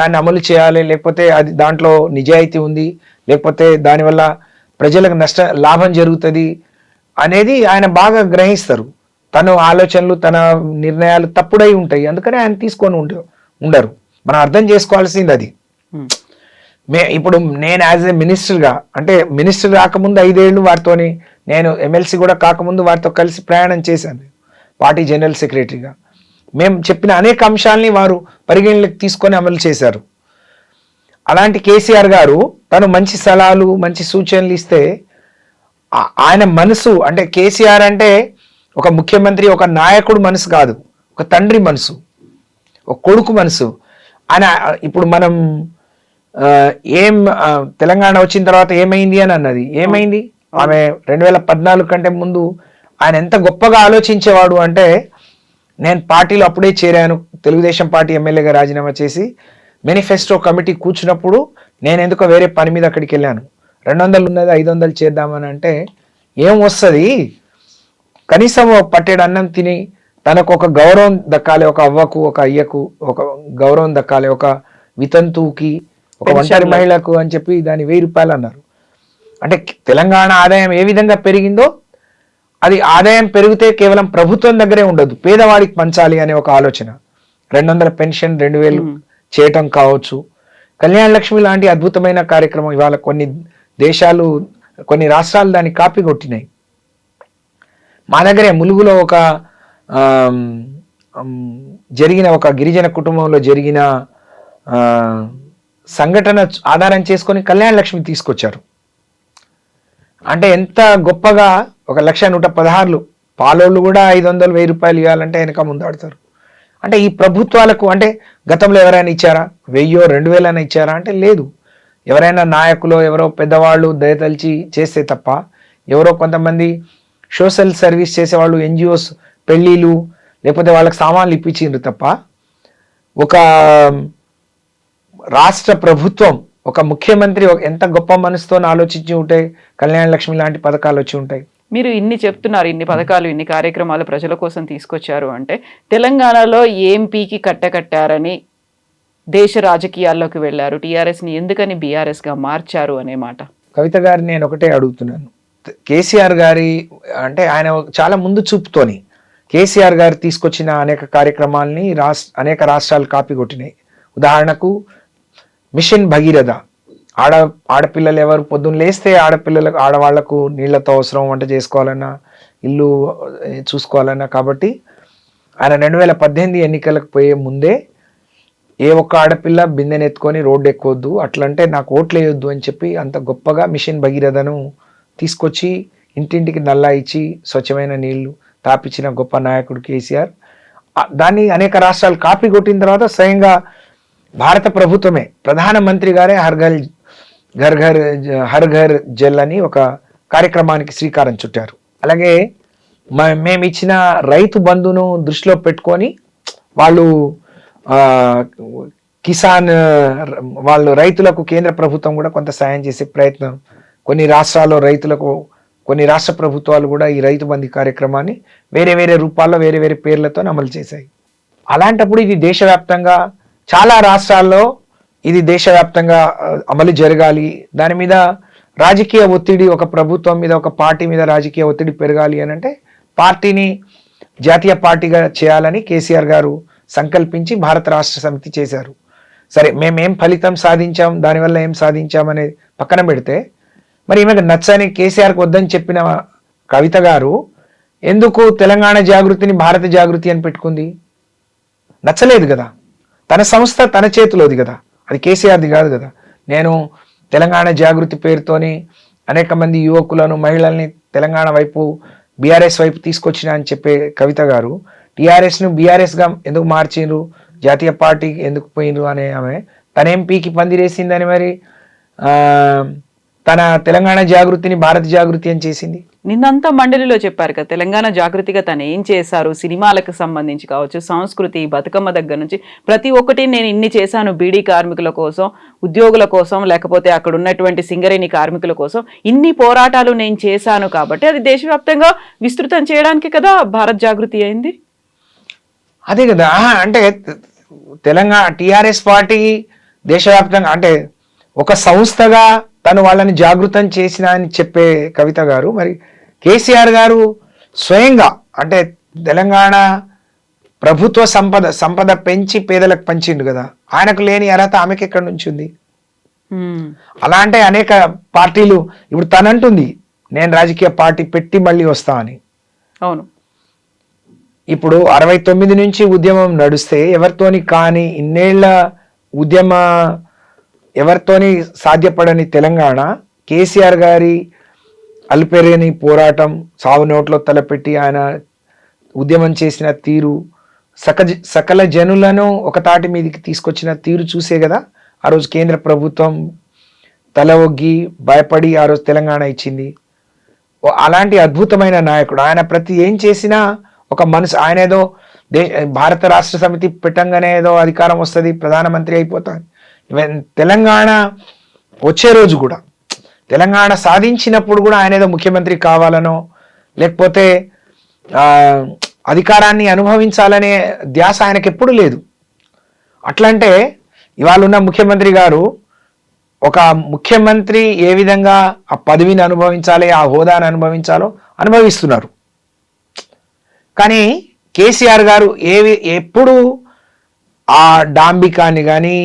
దాన్ని అమలు చేయాలి, లేకపోతే అది దాంట్లో నిజాయితీ ఉంది, లేకపోతే దానివల్ల ప్రజలకు లాభం జరుగుతుంది అనేది ఆయన బాగా గ్రహిస్తారు. తన ఆలోచనలు, తన నిర్ణయాలు తప్పుడై ఉంటాయి, అందుకని ఆయన తీసుకొని ఉండరు. మనం అర్థం చేసుకోవాల్సింది అది. ఇప్పుడు నేను యాజ్ ఏ మినిస్టర్గా, అంటే మినిస్టర్ రాకముందు 5 ఏళ్ళు వారితోని, నేను ఎమ్మెల్సీ కూడా కాకముందు వారితో కలిసి ప్రయాణం చేశాను పార్టీ జనరల్ సెక్రటరీగా. మేము చెప్పిన అనేక అంశాలని వారు పరిగణలోకి తీసుకొని అమలు చేశారు. అలాంటి కేసీఆర్ గారు తను మంచి సలహాలు మంచి సూచనలు ఇస్తే ఆయన మనసు, అంటే కేసీఆర్ అంటే ఒక ముఖ్యమంత్రి ఒక నాయకుడు మనసు కాదు, ఒక తండ్రి మనసు, ఒక కొడుకు మనసు. ఆయన ఇప్పుడు మనం తెలంగాణ వచ్చిన తర్వాత ఏమైంది అని అన్నది, ఏమైంది? ఆమె 2014 కంటే ముందు ఆయన ఎంత గొప్పగా ఆలోచించేవాడు అంటే, నేను పార్టీలో అప్పుడే చేరాను, తెలుగుదేశం పార్టీ ఎమ్మెల్యేగా రాజీనామా చేసి మేనిఫెస్టో కమిటీ కూర్చున్నప్పుడు నేను ఎందుకో వేరే పని మీద అక్కడికి వెళ్ళాను. 200 ఉన్నది 500 చేద్దామని అంటే ఏం వస్తుంది, కనీసం పట్టేడు అన్నం తిని తనకు ఒక గౌరవం దక్కాలి, ఒక అవ్వకు ఒక అయ్యకు ఒక గౌరవం దక్కాలి, ఒక వితంతువుకి ఒక ఒంటరి మహిళకు అని చెప్పి దాని 1000 రూపాయలు అన్నారు. అంటే తెలంగాణ ఆదాయం ఏ విధంగా పెరిగిందో అది ఆదాయం పెరిగితే కేవలం ప్రభుత్వం దగ్గరే ఉండదు, పేదవాడికి పంచాలి అనే ఒక ఆలోచన. 200 పెన్షన్ 2000 చేయటం కావచ్చు, కళ్యాణ లక్ష్మి లాంటి అద్భుతమైన కార్యక్రమం ఇవాళ కొన్ని రాష్ట్రాలు దాన్ని కాపీ కొట్టినాయి. మా దగ్గరే ములుగులో జరిగిన ఒక గిరిజన కుటుంబంలో జరిగిన సంఘటన ఆధారం చేసుకొని కళ్యాణ లక్ష్మి తీసుకొచ్చారు. అంటే ఎంత గొప్పగా 1,116 పాలోళ్ళు కూడా 500 1000 రూపాయలు ఇవ్వాలంటే వెనక ముందాడుతారు. అంటే ఈ ప్రభుత్వాలకు, అంటే గతంలో ఎవరైనా ఇచ్చారా? 1000 2000 అయినా ఇచ్చారా అంటే లేదు. ఎవరైనా నాయకులు ఎవరో పెద్దవాళ్ళు దయతలిచి చేస్తే తప్ప, ఎవరో కొంతమంది సోషల్ సర్వీస్ చేసేవాళ్ళు ఎన్జిఓస్ పెళ్ళిళ్ళు లేకపోతే వాళ్ళకి సామాన్లు ఇప్పించిండ్రు తప్ప, ఒక రాష్ట్ర ప్రభుత్వం ఒక ముఖ్యమంత్రి ఎంత గొప్ప మనసుతో ఆలోచించి ఉంటే కళ్యాణ లక్ష్మి లాంటి పథకాలు వచ్చి ఉంటాయి. మీరు ఇన్ని చెప్తున్నారు, ఇన్ని పథకాలు ఇన్ని కార్యక్రమాలు ప్రజల కోసం తీసుకొచ్చారు అంటే, తెలంగాణలో ఏం పీకి కట్టకట్టారని దేశ రాజకీయాల్లోకి వెళ్ళారు, టీఆర్ఎస్ని ఎందుకని బీఆర్ఎస్గా మార్చారు అనే మాట. కవిత గారు నేను ఒకటే అడుగుతున్నాను, కేసీఆర్ గారి అంటే ఆయన చాలా ముందు చూపుతోని కేసీఆర్ గారు తీసుకొచ్చిన అనేక కార్యక్రమాలని అనేక రాష్ట్రాలు కాపీ కొట్టినాయి. ఉదాహరణకు మిషన్ భగీరథ, ఆడపిల్లలు ఎవరు పొద్దున్న లేస్తే ఆడవాళ్లకు నీళ్లతో అవసరం, వంట చేసుకోవాలన్నా ఇల్లు చూసుకోవాలన్నా. కాబట్టి ఆయన 2018 ఎన్నికలకు పోయే ముందే ఏ ఒక్క ఆడపిల్ల బిందెనెత్తుకొని రోడ్డు ఎక్కొద్దు, అట్లంటే నాకు ఓట్లు వేయొద్దు అని చెప్పి అంత గొప్పగా మిషన్ భగీరథను తీసుకొచ్చి ఇంటింటికి నల్లా ఇచ్చి స్వచ్ఛమైన నీళ్లు తాపించిన గొప్ప నాయకుడు కేసీఆర్. దాన్ని అనేక రాష్ట్రాలు కాపీ కొట్టిన తర్వాత స్వయంగా భారత ప్రభుత్వమే, ప్రధానమంత్రి గారే హర్ ఘర్ జల్ అని ఒక కార్యక్రమానికి శ్రీకారం చుట్టారు. అలాగే మేము ఇచ్చిన రైతు బంధును దృష్టిలో పెట్టుకొని వాళ్ళు కిసాన్ వాళ్ళు రైతులకు కేంద్ర ప్రభుత్వం కూడా కొంత సాయం చేసే ప్రయత్నం, కొన్ని రాష్ట్రాల్లో రైతులకు కొన్ని రాష్ట్ర ప్రభుత్వాలు కూడా ఈ రైతు బంధు కార్యక్రమాన్ని వేరే వేరే రూపాల్లో వేరే వేరే పేర్లతో అమలు చేశాయి. అలాంటప్పుడు ఇది దేశవ్యాప్తంగా చాలా రాష్ట్రాల్లో ఇది దేశవ్యాప్తంగా అమలు జరగాలి, దాని మీద రాజకీయ ఒత్తిడి, ఒక ప్రభుత్వం మీద ఒక పార్టీ మీద రాజకీయ ఒత్తిడి పెరగాలి అని అంటే పార్టీని జాతీయ పార్టీగా చేయాలని కేసీఆర్ గారు సంకల్పించి భారత రాష్ట్ర సమితి చేశారు. సరే, మేమేం ఫలితం సాధించాం, దానివల్ల ఏం సాధించాం అనేది పక్కన పెడితే, మరి ఈమెకు నచ్చని కేసీఆర్కి వద్దని చెప్పిన కవిత గారు ఎందుకు తెలంగాణ జాగృతిని భారత జాగృతి అని పెట్టుకుంది? నచ్చలేదు కదా, తన సంస్థ తన చేతిలోది కదా, అది కేసీఆర్ది కాదు కదా. నేను తెలంగాణ జాగృతి పేరుతోని అనేక మంది యువకులను మహిళల్ని తెలంగాణ వైపు బీఆర్ఎస్ వైపు తీసుకొచ్చిన అని చెప్పే కవిత గారు టీఆర్ఎస్ను బీఆర్ఎస్గా ఎందుకు మార్చిండ్రు, జాతీయ పార్టీకి ఎందుకు పోయినరు అనే ఆమె తన ఎంపీకి పందిరేసిందని మరి తన తెలంగాణ జాగృతిని భారత జాగృతి అని చేసింది. నిన్నంతా మండలిలో చెప్పారు కదా, తెలంగాణ జాగృతిగా తను ఏం చేశారు, సినిమాలకు సంబంధించి కావచ్చు, సంస్కృతి, బతుకమ్మ దగ్గర నుంచి ప్రతి ఒక్కటి నేను ఇన్ని చేశాను, బీడీ కార్మికుల కోసం, ఉద్యోగుల కోసం, లేకపోతే అక్కడ ఉన్నటువంటి సింగరేణి కార్మికుల కోసం ఇన్ని పోరాటాలు నేను చేశాను కాబట్టి అది దేశవ్యాప్తంగా విస్తృతం చేయడానికి కదా భారత్ జాగృతి అయింది. అదే కదా, అంటే తెలంగాణ టీఆర్ఎస్ పార్టీ దేశవ్యాప్తంగా అంటే ఒక సంస్థగా తను వాళ్ళని జాగృతం చేసిన అని చెప్పే కవిత గారు, మరి కేసీఆర్ గారు స్వయంగా అంటే తెలంగాణ ప్రభుత్వ సంపద పెంచి పేదలకు పంచిండు కదా, ఆయనకు లేని అర్హత ఆమెకి ఎక్కడి నుంచి ఉంది? అలా అంటే అనేక పార్టీలు ఇప్పుడు తనంటుంది నేను రాజకీయ పార్టీ పెట్టి మళ్ళీ వస్తా అని. అవును, ఇప్పుడు 69 నుంచి ఉద్యమం నడుస్తే ఎవరితోని కానీ ఇన్నేళ్ల ఉద్యమ ఎవరితోని సాధ్యపడని తెలంగాణ కేసీఆర్ గారి అల్పెరని పోరాటం, సావు నోట్లో తలపెట్టి ఆయన ఉద్యమం చేసిన తీరు, సకల జనులను ఒక తాటి మీదకి తీసుకొచ్చిన తీరు చూసే కదా ఆ రోజు కేంద్ర ప్రభుత్వం తల ఒగ్గి భయపడి ఆ రోజు తెలంగాణ ఇచ్చింది. అలాంటి అద్భుతమైన నాయకుడు ఆయన. ఏం చేసినా ఒక మనసు, ఆయన ఏదో భారత రాష్ట్ర సమితి పెట్టంగానే ఏదో అధికారం వస్తుంది, ప్రధానమంత్రి అయిపోతాడు. తెలంగాణ వచ్చే రోజు కూడా, తెలంగాణ సాధించినప్పుడు కూడా ఆయన ఏదో ముఖ్యమంత్రి కావాలనో లేకపోతే అధికారాన్ని అనుభవించాలనే ధ్యాస ఆయనకు ఎప్పుడు లేదు. అట్లంటే ఇవాళ ఉన్న ముఖ్యమంత్రి గారు ఒక ముఖ్యమంత్రి ఏ విధంగా ఆ పదవిని అనుభవించాలి, ఆ హోదాను అనుభవించాలో అనుభవిస్తున్నారు. కానీ కేసీఆర్ గారు ఎప్పుడు ఆ డాంబికాన్ని కానీ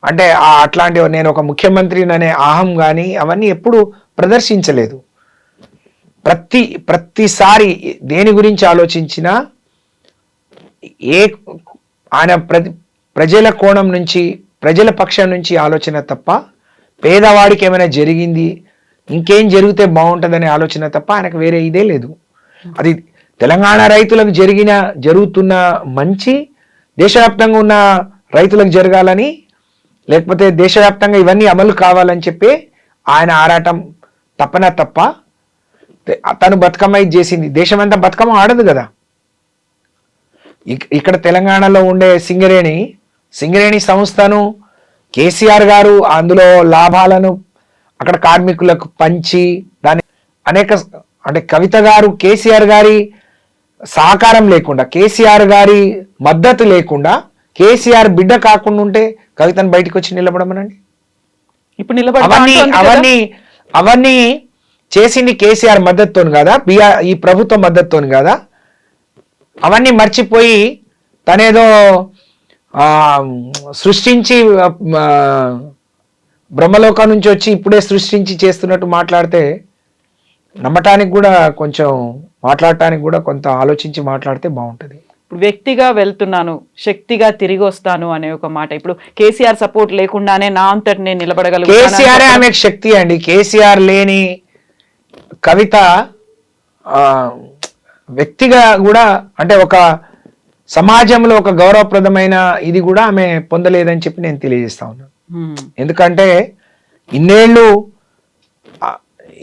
అంటే అట్లాంటి నేను ఒక ముఖ్యమంత్రిని అనే అహం కానీ అవన్నీ ఎప్పుడు ప్రదర్శించలేదు. ప్రతిసారి దేని గురించి ఆలోచించినా ఆయన ప్రజల కోణం నుంచి, ప్రజల పక్షం నుంచి ఆలోచన తప్ప, పేదవాడికి ఏమైనా జరిగింది, ఇంకేం జరిగితే బాగుంటుందనే ఆలోచన తప్ప ఆయనకు వేరే ఇదే లేదు. అది తెలంగాణ రైతులకు జరుగుతున్న మంచి దేశవ్యాప్తంగా ఉన్న రైతులకు జరగాలని, లేకపోతే దేశవ్యాప్తంగా ఇవన్నీ అమలు కావాలని చెప్పి ఆయన ఆరాటం తప్ప తను బతుకమ్మ ఇది చేసింది. దేశమంతా బతుకమ్మ ఆడదు కదా. ఇక్కడ తెలంగాణలో ఉండే సింగరేణి సంస్థను కేసీఆర్ గారు అందులో లాభాలను అక్కడ కార్మికులకు పంచి దాని అంటే కవిత గారు కేసీఆర్ గారి సహకారం లేకుండా, కేసీఆర్ గారి మద్దతు లేకుండా, కేసీఆర్ బిడ్డ కాకుండా ఉంటే కవితను బయటకు వచ్చి నిలబడమనండి. ఇప్పుడు అవన్నీ చేసింది కేసీఆర్ మద్దతుతోని కదా, ఈ ప్రభుత్వం మద్దతుతోని కదా. అవన్నీ మర్చిపోయి తనేదో సృష్టించి బ్రహ్మలోకం నుంచి వచ్చి ఇప్పుడే సృష్టించి చేస్తున్నట్టు మాట్లాడితే నమ్మటానికి కూడా కొంచెం, మాట్లాడటానికి కూడా కొంత ఆలోచించి మాట్లాడితే బాగుంటుంది. ఇప్పుడు వ్యక్తిగా వెళ్తున్నాను, శక్తిగా తిరిగి వస్తాను అనే ఒక మాట. ఇప్పుడు కేసీఆర్ సపోర్ట్ లేకుండానే నా అంతటి నేను నిలబడగలను. కేసీఆర్ ఆమెకు శక్తి అండి. కేసీఆర్ లేని కవిత వ్యక్తిగా కూడా, అంటే ఒక సమాజంలో ఒక గౌరవప్రదమైన ఇది కూడా ఆమె పొందలేదని చెప్పి నేను తెలియజేస్తా ఉన్నాను. ఎందుకంటే ఇన్నేళ్ళు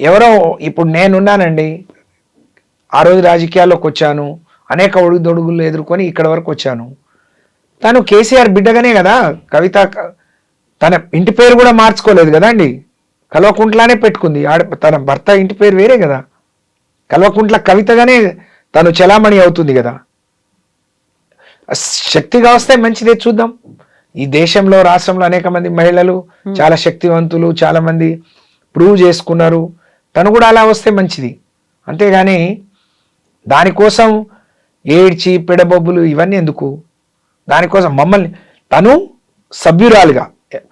ఎవరో, ఇప్పుడు నేనున్నానండి, ఆ రోజు రాజకీయాల్లోకి వచ్చాను, అనేక ఒడుదొడుగులు ఎదుర్కొని ఇక్కడ వరకు వచ్చాను. తను కేసీఆర్ బిడ్డగానే కదా. కవిత తన ఇంటి పేరు కూడా మార్చుకోలేదు కదా అండి, కల్వకుంట్లానే పెట్టుకుంది. తన భర్త ఇంటి పేరు వేరే కదా, కల్వకుంట్ల కవితగానే తను చలామణి అవుతుంది కదా. శక్తిగా వస్తే మంచిదే, చూద్దాం. ఈ దేశంలో, రాష్ట్రంలో అనేక మంది మహిళలు చాలా శక్తివంతులు, చాలా మంది ప్రూవ్ చేసుకున్నారు. తను కూడా అలా వస్తే మంచిది. అంతేగాని దానికోసం ఏడ్చి పెడబొబ్బులు ఇవన్నీ ఎందుకు? దానికోసం మమ్మల్ని తను సభ్యురాలుగా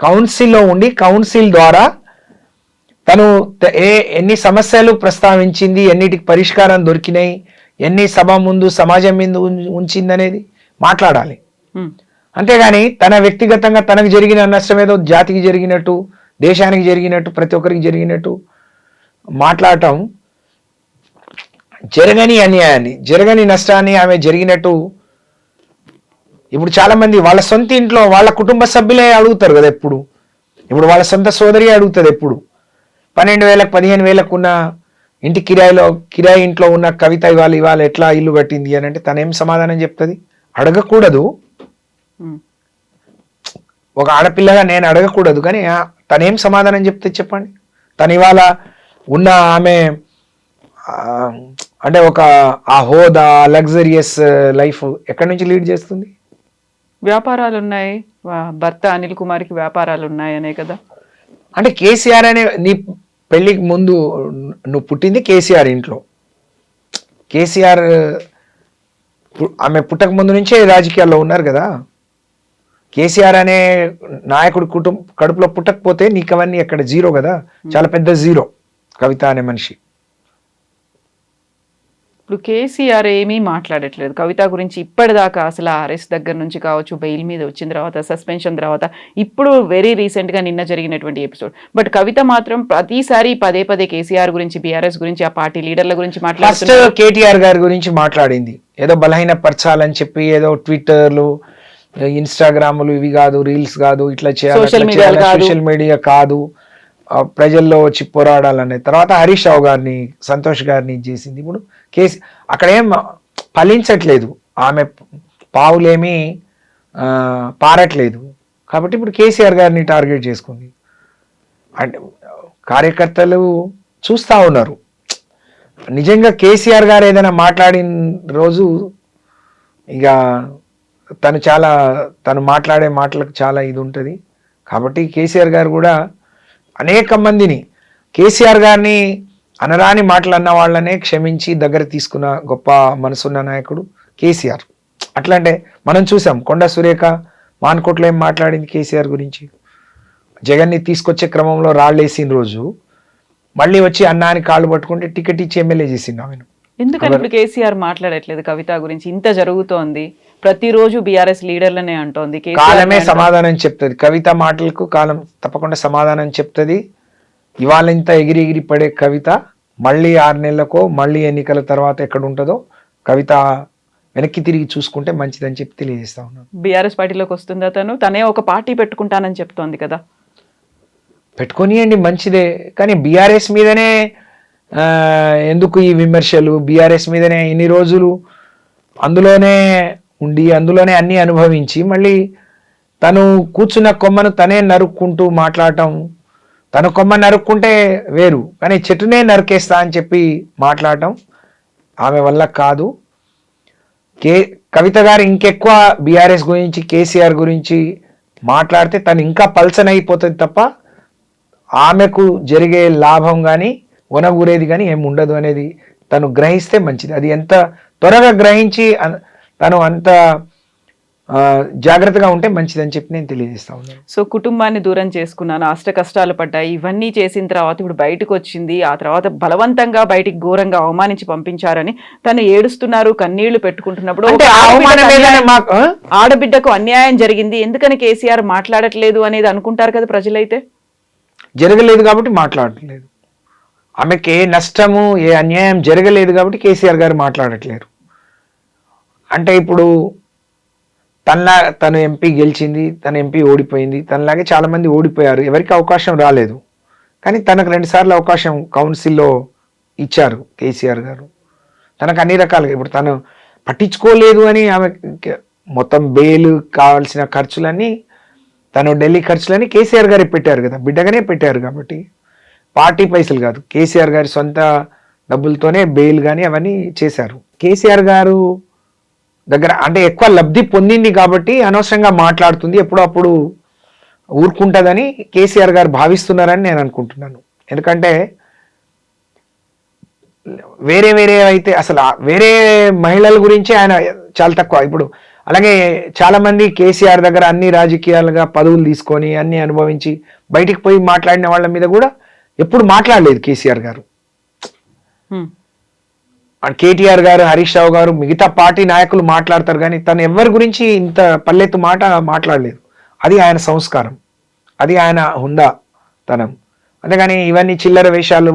కౌన్సిల్లో ఉండి, కౌన్సిల్ ద్వారా తను ఎన్ని సమస్యలు ప్రస్తావించింది, ఎన్నిటికి పరిష్కారం దొరికినాయి, ఎన్ని సభ ముందు సమాజం మీద ఉంచిందనేది మాట్లాడాలి. అంతేగాని తన వ్యక్తిగతంగా తనకు జరిగిన నష్టం ఏదో జాతికి జరిగినట్టు, దేశానికి జరిగినట్టు, ప్రతి ఒక్కరికి జరిగినట్టు మాట్లాడటం, జరగని అన్యాయాన్ని, జరగని నష్టాన్ని ఆమె జరిగినట్టు. ఇప్పుడు చాలా మంది వాళ్ళ సొంత ఇంట్లో వాళ్ళ కుటుంబ సభ్యులే అడుగుతారు కదా ఎప్పుడు. ఇప్పుడు వాళ్ళ సొంత సోదరి అడుగుతుంది ఎప్పుడు. 12,000 15,000 ఉన్న ఇంటి కిరాయి ఇంట్లో ఉన్న కవిత ఇవాళ ఎట్లా ఇల్లు కట్టింది అని అంటే తనేం సమాధానం చెప్తుంది? అడగకూడదు. ఒక ఆడపిల్లగా నేను అడగకూడదు, కానీ తనేం సమాధానం చెప్తే చెప్పండి. తను ఇవాళ ఉన్న ఆమె అంటే ఒక ఆ హోదా, లగ్జరియస్ లైఫ్ ఎక్కడి నుంచి లీడ్ చేస్తుంది? వ్యాపారాలు ఉన్నాయి, భర్త అనిల్ కుమార్కి వ్యాపారాలు ఉన్నాయనే కదా. అంటే కేసీఆర్ అనే, నీ పెళ్ళికి ముందు నువ్వు పుట్టింది కేసీఆర్ ఇంట్లో. కేసీఆర్ ఆమె పుట్టక ముందు నుంచే రాజకీయాల్లో ఉన్నారు కదా. కేసీఆర్ అనే నాయకుడి కడుపులో పుట్టకపోతే నీకు అవన్నీ ఎక్కడ, జీరో కదా, చాలా పెద్ద జీరో కవిత అనే మనిషి. ఇప్పుడు కేసీఆర్ ఏమీ మాట్లాడట్లేదు కవిత గురించి ఇప్పటిదాకా, అసలు అరెస్ట్ దగ్గర నుంచి కావచ్చు, బెయిల్ మీద వచ్చిన తర్వాత, సస్పెన్షన్ తర్వాత, ఇప్పుడు వెరీ రీసెంట్ గా నిన్న జరిగినటువంటి ఎపిసోడ్. బట్ కవిత మాత్రం ప్రతిసారి పదే పదే కేసీఆర్ గురించి, బీఆర్ఎస్ గురించి, ఆ పార్టీ లీడర్ల గురించి ఫస్ట్ మాట్లాడుతున్నారు. కేటీఆర్ గారి గురించి మాట్లాడింది, ఏదో బలహీనపరచాలని చెప్పి, ఏదో ట్విట్టర్లు, ఇన్స్టాగ్రాములు ఇవి కాదు, రీల్స్ కాదు, ఇట్లా చేయాలి, సోషల్ మీడియా కాదు, ప్రజల్లో వచ్చి పోరాడాలనే. తర్వాత హరీష్ రావు గారిని, సంతోష్ గారిని చేసింది. ఇప్పుడు అక్కడేం ఫలించట్లేదు, ఆమె పావులేమీ పారట్లేదు. కాబట్టి ఇప్పుడు కేసీఆర్ గారిని టార్గెట్ చేసుకుంది. అంటే కార్యకర్తలు చూస్తూ ఉన్నారు. నిజంగా కేసీఆర్ గారు ఏదైనా మాట్లాడిన రోజు ఇక తను మాట్లాడే మాటలకు చాలా ఇది ఉంటుంది. కాబట్టి కేసీఆర్ గారు కూడా అనేక మందిని, కేసీఆర్ గారిని అనరాని మాటలు అన్న వాళ్ళనే క్షమించి దగ్గర తీసుకున్న గొప్ప మనసున్న నాయకుడు కేసీఆర్. అట్లా అంటే మనం చూసాం, కొండా సురేఖ మాన్కోట్లో ఏం మాట్లాడింది కేసీఆర్ గురించి. జగన్ని తీసుకొచ్చే క్రమంలో రాళ్ళేసిన రోజు మళ్ళీ వచ్చి అన్నాని కాళ్ళు పట్టుకుంటే టికెట్ ఇచ్చి ఎమ్మెల్యే చేసిండు ఆమెను. ఎందుకని ఇప్పుడు కేసీఆర్ మాట్లాడట్లేదు కవిత గురించి? ఇంత జరుగుతోంది, ప్రతిరోజు బీఆర్ఎస్ లీడర్లనే అంటోంది. కాలమే సమాధానం చెప్తుంది. కవిత మాటలకు కాలం తప్పకుండా సమాధానం చెప్తుంది. ఇవాళ ఇంత ఎగిరి ఎగిరి పడే కవిత మళ్ళీ 6 నెలలకో, మళ్ళీ ఎన్నికల తర్వాత ఎక్కడ ఉంటుందో కవిత వెనక్కి తిరిగి చూసుకుంటే మంచిదని చెప్పి తెలియజేస్తా ఉన్నాను. బీఆర్ఎస్ పార్టీలోకి వస్తుందా? తనే ఒక పార్టీ పెట్టుకుంటానని చెప్తోంది కదా. పెట్టుకొనియండి, మంచిదే. కానీ బీఆర్ఎస్ మీదనే ఎందుకు ఈ విమర్శలు? బీఆర్ఎస్ మీదనే ఇన్ని రోజులు అందులోనే ఉండి, అందులోనే అన్ని అనుభవించి, మళ్ళీ తను కూర్చున్న కొమ్మను తనే నరుక్కుంటూ మాట్లాడటం. తన కొమ్మ నరుక్కుంటే వేరు, కానీ చెట్టునే నరికేస్తా అని చెప్పి మాట్లాడటం ఆమె వల్ల కాదు. కవిత గారు ఇంకెక్కువ బీఆర్ఎస్ గురించి, కేసీఆర్ గురించి మాట్లాడితే తను ఇంకా పల్సనైపోతుంది తప్ప ఆమెకు జరిగే లాభం కానీ ఒనగూరేది కానీ ఏమి ఉండదు అనేది తను గ్రహిస్తే మంచిది. అది ఎంత త్వరగా గ్రహించి తను అంత జాగ్రత్తగా ఉంటే మంచిదని చెప్పి నేను తెలియజేస్తా ఉన్నాను. సో కుటుంబాన్ని దూరం చేసుకున్నాను, అష్ట కష్టాలు పడ్డాయి, ఇవన్నీ చేసిన తర్వాత ఇప్పుడు బయటకు వచ్చింది. ఆ తర్వాత బలవంతంగా బయటికి ఘోరంగా అవమానించి పంపించారని తను ఏడుస్తున్నారు, కన్నీళ్లు పెట్టుకుంటున్నప్పుడు ఆడబిడ్డకు అన్యాయం జరిగింది, ఎందుకని కేసీఆర్ మాట్లాడట్లేదు అనేది అనుకుంటారు కదా ప్రజలైతే. జరగలేదు కాబట్టి మాట్లాడట్లేదు. ఆమెకి ఏ నష్టము, ఏ అన్యాయం జరగలేదు కాబట్టి కేసీఆర్ గారు మాట్లాడట్లేరు. అంటే ఇప్పుడు తను ఎంపీ గెలిచింది, తను ఎంపీ ఓడిపోయింది, తనలాగే చాలా మంది ఓడిపోయారు, ఎవరికి అవకాశం రాలేదు. కానీ తనకు 2 సార్లు అవకాశం కౌన్సిల్లో ఇచ్చారు కేసీఆర్ గారు. తనకు అన్ని రకాలుగా ఇప్పుడు తను పట్టించుకోలేదు అని ఆమె మొత్తం బెయిల్ కావాల్సిన ఖర్చులన్నీ, తను ఢిల్లీ ఖర్చులన్నీ కేసీఆర్ గారే పెట్టారు కదా, బిడ్డగానే పెట్టారు. కాబట్టి పార్టీ పైసలు కాదు, కేసీఆర్ గారి సొంత డబ్బులతోనే బెయిల్ కానీ అవన్నీ చేశారు. కేసీఆర్ గారు దగ్గర అంటే ఎక్కువ లబ్ధి పొందింది కాబట్టి అనవసరంగా మాట్లాడుతుంది, ఎప్పుడో అప్పుడు ఊరుకుంటుందని కేసీఆర్ గారు భావిస్తున్నారని నేను అనుకుంటున్నాను. ఎందుకంటే వేరే అయితే అసలు వేరే మహిళల గురించి ఆయన చాలా తక్కువ. ఇప్పుడు అలాగే చాలా మంది కేసీఆర్ దగ్గర అన్ని రాజకీయాలుగా పదవులు తీసుకొని అన్ని అనుభవించి బయటికి పోయి మాట్లాడిన వాళ్ళ మీద కూడా ఎప్పుడు మాట్లాడలేదు కేసీఆర్ గారు. కేటీఆర్ గారు, హరీష్ రావు గారు, మిగతా పార్టీ నాయకులు మాట్లాడతారు కానీ తను ఎవరి గురించి ఇంత పల్లెత్తు మాట మాట్లాడలేదు. అది ఆయన సంస్కారం, అది ఆయన హుందాతనం. అంతేగాని ఇవన్నీ చిల్లర వేషాలు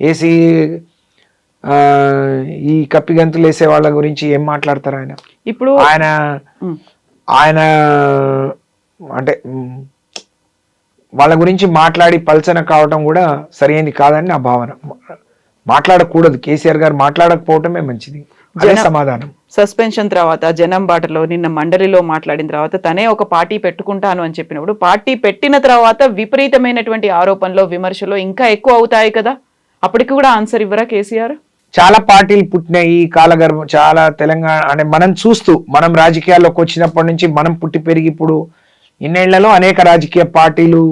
వేసి ఈ కప్పిగంతులు వేసే వాళ్ళ గురించి ఏం మాట్లాడతారు ఆయన? ఇప్పుడు ఆయన అంటే వాళ్ళ గురించి మాట్లాడి పల్చన కావటం కూడా సరైనది కాదని నా భావన. మాట్లాడకూడదు, కేసీఆర్ గారు మాట్లాడకపోవటమే మంచిది. అదే సమాధానం. సస్పెన్షన్ తర్వాత జనం బాటలో నిన్న మండలిలో మాట్లాడిన తర్వాత తనే ఒక పార్టీ పెట్టుకుంటాను అని చెప్పినప్పుడు, పార్టీ పెట్టిన తర్వాత విపరీతమైనటువంటి ఆరోపణలు, విమర్శలు ఇంకా ఎక్కువ అవుతాయి కదా. అప్పటికి కూడా ఆన్సర్ ఇవ్వరా కేసీఆర్? చాలా పార్టీలు పుట్టినాయి కాలగర్భం, చాలా తెలంగాణ అంటే మనం చూస్తూ, మనం రాజకీయాల్లోకి వచ్చినప్పటి నుంచి మనం పుట్టి పెరిగి ఇప్పుడు ఇన్నేళ్లలో అనేక రాజకీయ పార్టీలు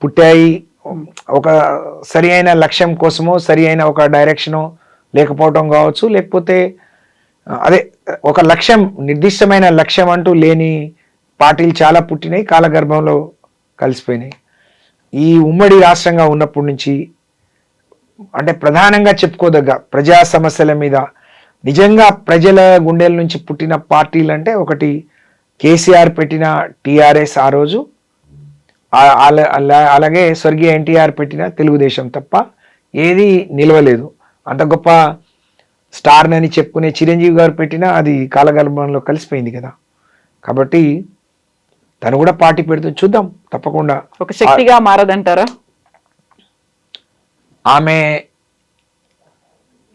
పుట్టాయి. ఒక సరి అయిన లక్ష్యం కోసమో, సరి అయిన ఒక డైరెక్షనో లేకపోవటం కావచ్చు, లేకపోతే అదే ఒక లక్ష్యం, నిర్దిష్టమైన లక్ష్యం అంటూ లేని పార్టీలు చాలా పుట్టినాయి, కాలగర్భంలో కలిసిపోయినాయి. ఈ ఉమ్మడి రాష్ట్రంగా ఉన్నప్పటి నుంచి అంటే ప్రధానంగా చెప్పుకోదగ్గ ప్రజా సమస్యల మీద నిజంగా ప్రజల గుండెల నుంచి పుట్టిన పార్టీలు అంటే ఒకటి కేసీఆర్ పెట్టిన టీఆర్ఎస్ ఆ రోజు, అలాగే స్వర్గీయ ఎన్టీఆర్ పెట్టిన తెలుగుదేశం తప్ప ఏది నిలవలేదు. అంత గొప్ప స్టార్ అని చెప్పుకునే చిరంజీవి గారు పెట్టినా అది కాలగర్భంలో కలిసిపోయింది కదా. కాబట్టి తను కూడా పార్టీ పెడుతుంది, చూద్దాం తప్పకుండా. ఒక శక్తిగా మారదంటారా? ఆమె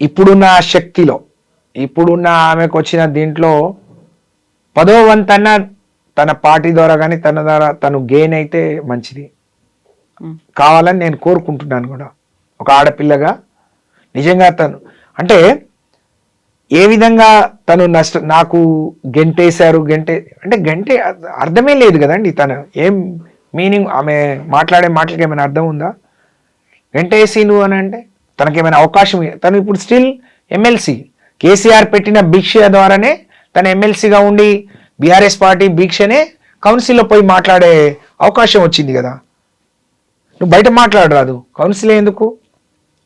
ఇప్పుడున్న శక్తిలో, ఇప్పుడున్న ఆమెకు వచ్చిన దీంట్లో 10వ వంతన్నా తన పార్టీ ద్వారా కానీ తన ద్వారా తను గెయిన్ అయితే మంచిది కావాలని నేను కోరుకుంటున్నాను కూడా. ఒక ఆడపిల్లగా నిజంగా తను అంటే ఏ విధంగా తను నాకు గెంటేశారు, గంటే అర్థమే లేదు కదండి. తను ఏం మీనింగ్, ఆమె మాట్లాడే మాటలకి ఏమైనా అర్థం ఉందా? గంటేసి నువ్వు అని అంటే తనకేమైనా అవకాశం, తను ఇప్పుడు స్టిల్ ఎమ్మెల్సీ, కేసీఆర్ పెట్టిన భిక్ష ద్వారానే తను ఎమ్మెల్సీగా ఉండి బీఆర్ఎస్ పార్టీ భిక్షనే కౌన్సిల్లో పోయి మాట్లాడే అవకాశం వచ్చింది కదా. నువ్వు బయట మాట్లాడరాదు, కౌన్సిల్ ఎందుకు?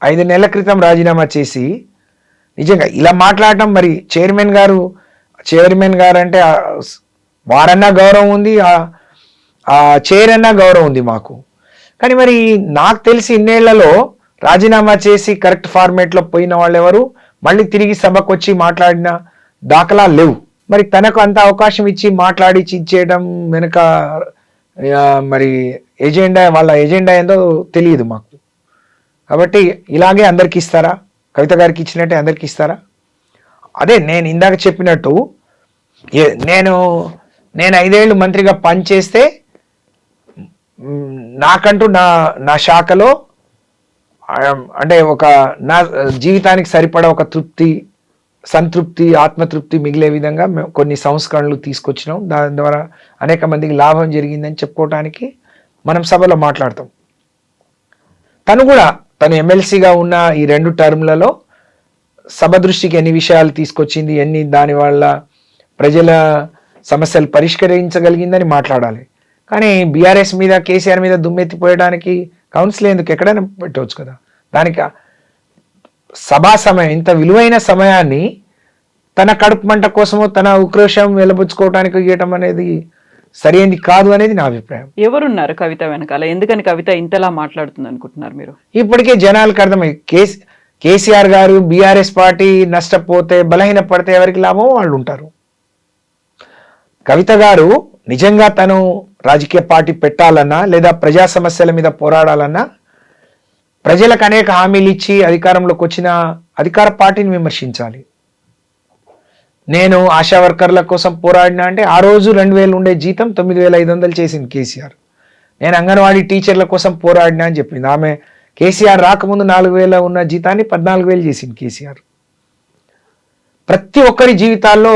5 నెలల క్రితం రాజీనామా చేసి నిజంగా ఇలా మాట్లాడటం, మరి చైర్మన్ గారు అంటే వారన్నా గౌరవం ఉంది, ఆ చైర్ అన్నా గౌరవం ఉంది మాకు. కానీ మరి నాకు తెలిసి ఇన్నేళ్లలో రాజీనామా చేసి కరెక్ట్ ఫార్మేట్లో పోయిన వాళ్ళు ఎవరు మళ్ళీ తిరిగి సభకు వచ్చి మాట్లాడిన దాఖలా లేవు. మరి తనకు అంత అవకాశం ఇచ్చి మాట్లాడి ఇచ్చేయడం వెనుక మరి వాళ్ళ ఎజెండా ఏందో తెలియదు మాకు. కాబట్టి ఇలాగే అందరికి ఇస్తారా? కవిత గారికి ఇచ్చినట్టే అందరికి ఇస్తారా? అదే నేను ఇందాక చెప్పినట్టు నేను 5 ఏళ్ళు మంత్రిగా పనిచేస్తే నాకంటూ నా శాఖలో అంటే నా జీవితానికి సరిపడా ఒక సంతృప్తి, ఆత్మతృప్తి మిగిలే విధంగా మేము కొన్ని సంస్కరణలు తీసుకొచ్చినాం. దాని ద్వారా అనేక మందికి లాభం జరిగిందని చెప్పుకోవటానికి మనం సభలో మాట్లాడతాం. తను ఎమ్మెల్సీగా ఉన్న ఈ 2 టర్మ్లలో సభ దృష్టికి ఎన్ని విషయాలు తీసుకొచ్చింది, దానివల్ల ప్రజల సమస్యలు పరిష్కరించగలిగిందని మాట్లాడాలి. కానీ బీఆర్ఎస్ మీద, కేసీఆర్ మీద దుమ్మెత్తిపోయడానికి కౌన్సిల్ ఎందుకు? ఎక్కడైనా పెట్టవచ్చు కదా. దానికి సభా సమయం, ఇంత విలువైన సమయాన్ని తన కడుపు మంట కోసమో తన ఉక్రోషం వెలబుచ్చుకోవడానికి ఇవ్వటం అనేది సరైనది కాదు అనేది నా అభిప్రాయం. ఎవరున్నారు కవిత వెనకాల? ఎందుకని కవిత ఇంతలా మాట్లాడుతుంది అనుకుంటున్నారు మీరు? ఇప్పటికే జనాలకు అర్థమై కేసీఆర్ గారు బీఆర్ఎస్ పార్టీ నష్టపోతే, బలహీనపడితే ఎవరికి లాభం వాళ్ళు ఉంటారు. కవిత గారు నిజంగా తను రాజకీయ పార్టీ పెట్టాలన్నా లేదా ప్రజా సమస్యల మీద పోరాడాలన్నా ప్రజలకు అనేక హామీలు ఇచ్చి అధికారంలోకి వచ్చిన అధికార పార్టీని విమర్శించాలి. నేను ఆశా వర్కర్ల కోసం పోరాడినా అంటే ఆ రోజు 2000 ఉండే జీతం 9500 చేసింది కేసీఆర్. నేను అంగన్వాడీ టీచర్ల కోసం పోరాడినా అని చెప్పింది ఆమె. కేసీఆర్ రాకముందు 4000 ఉన్న జీతాన్ని 14000 చేసింది కేసీఆర్. ప్రతి ఒక్కరి జీవితాల్లో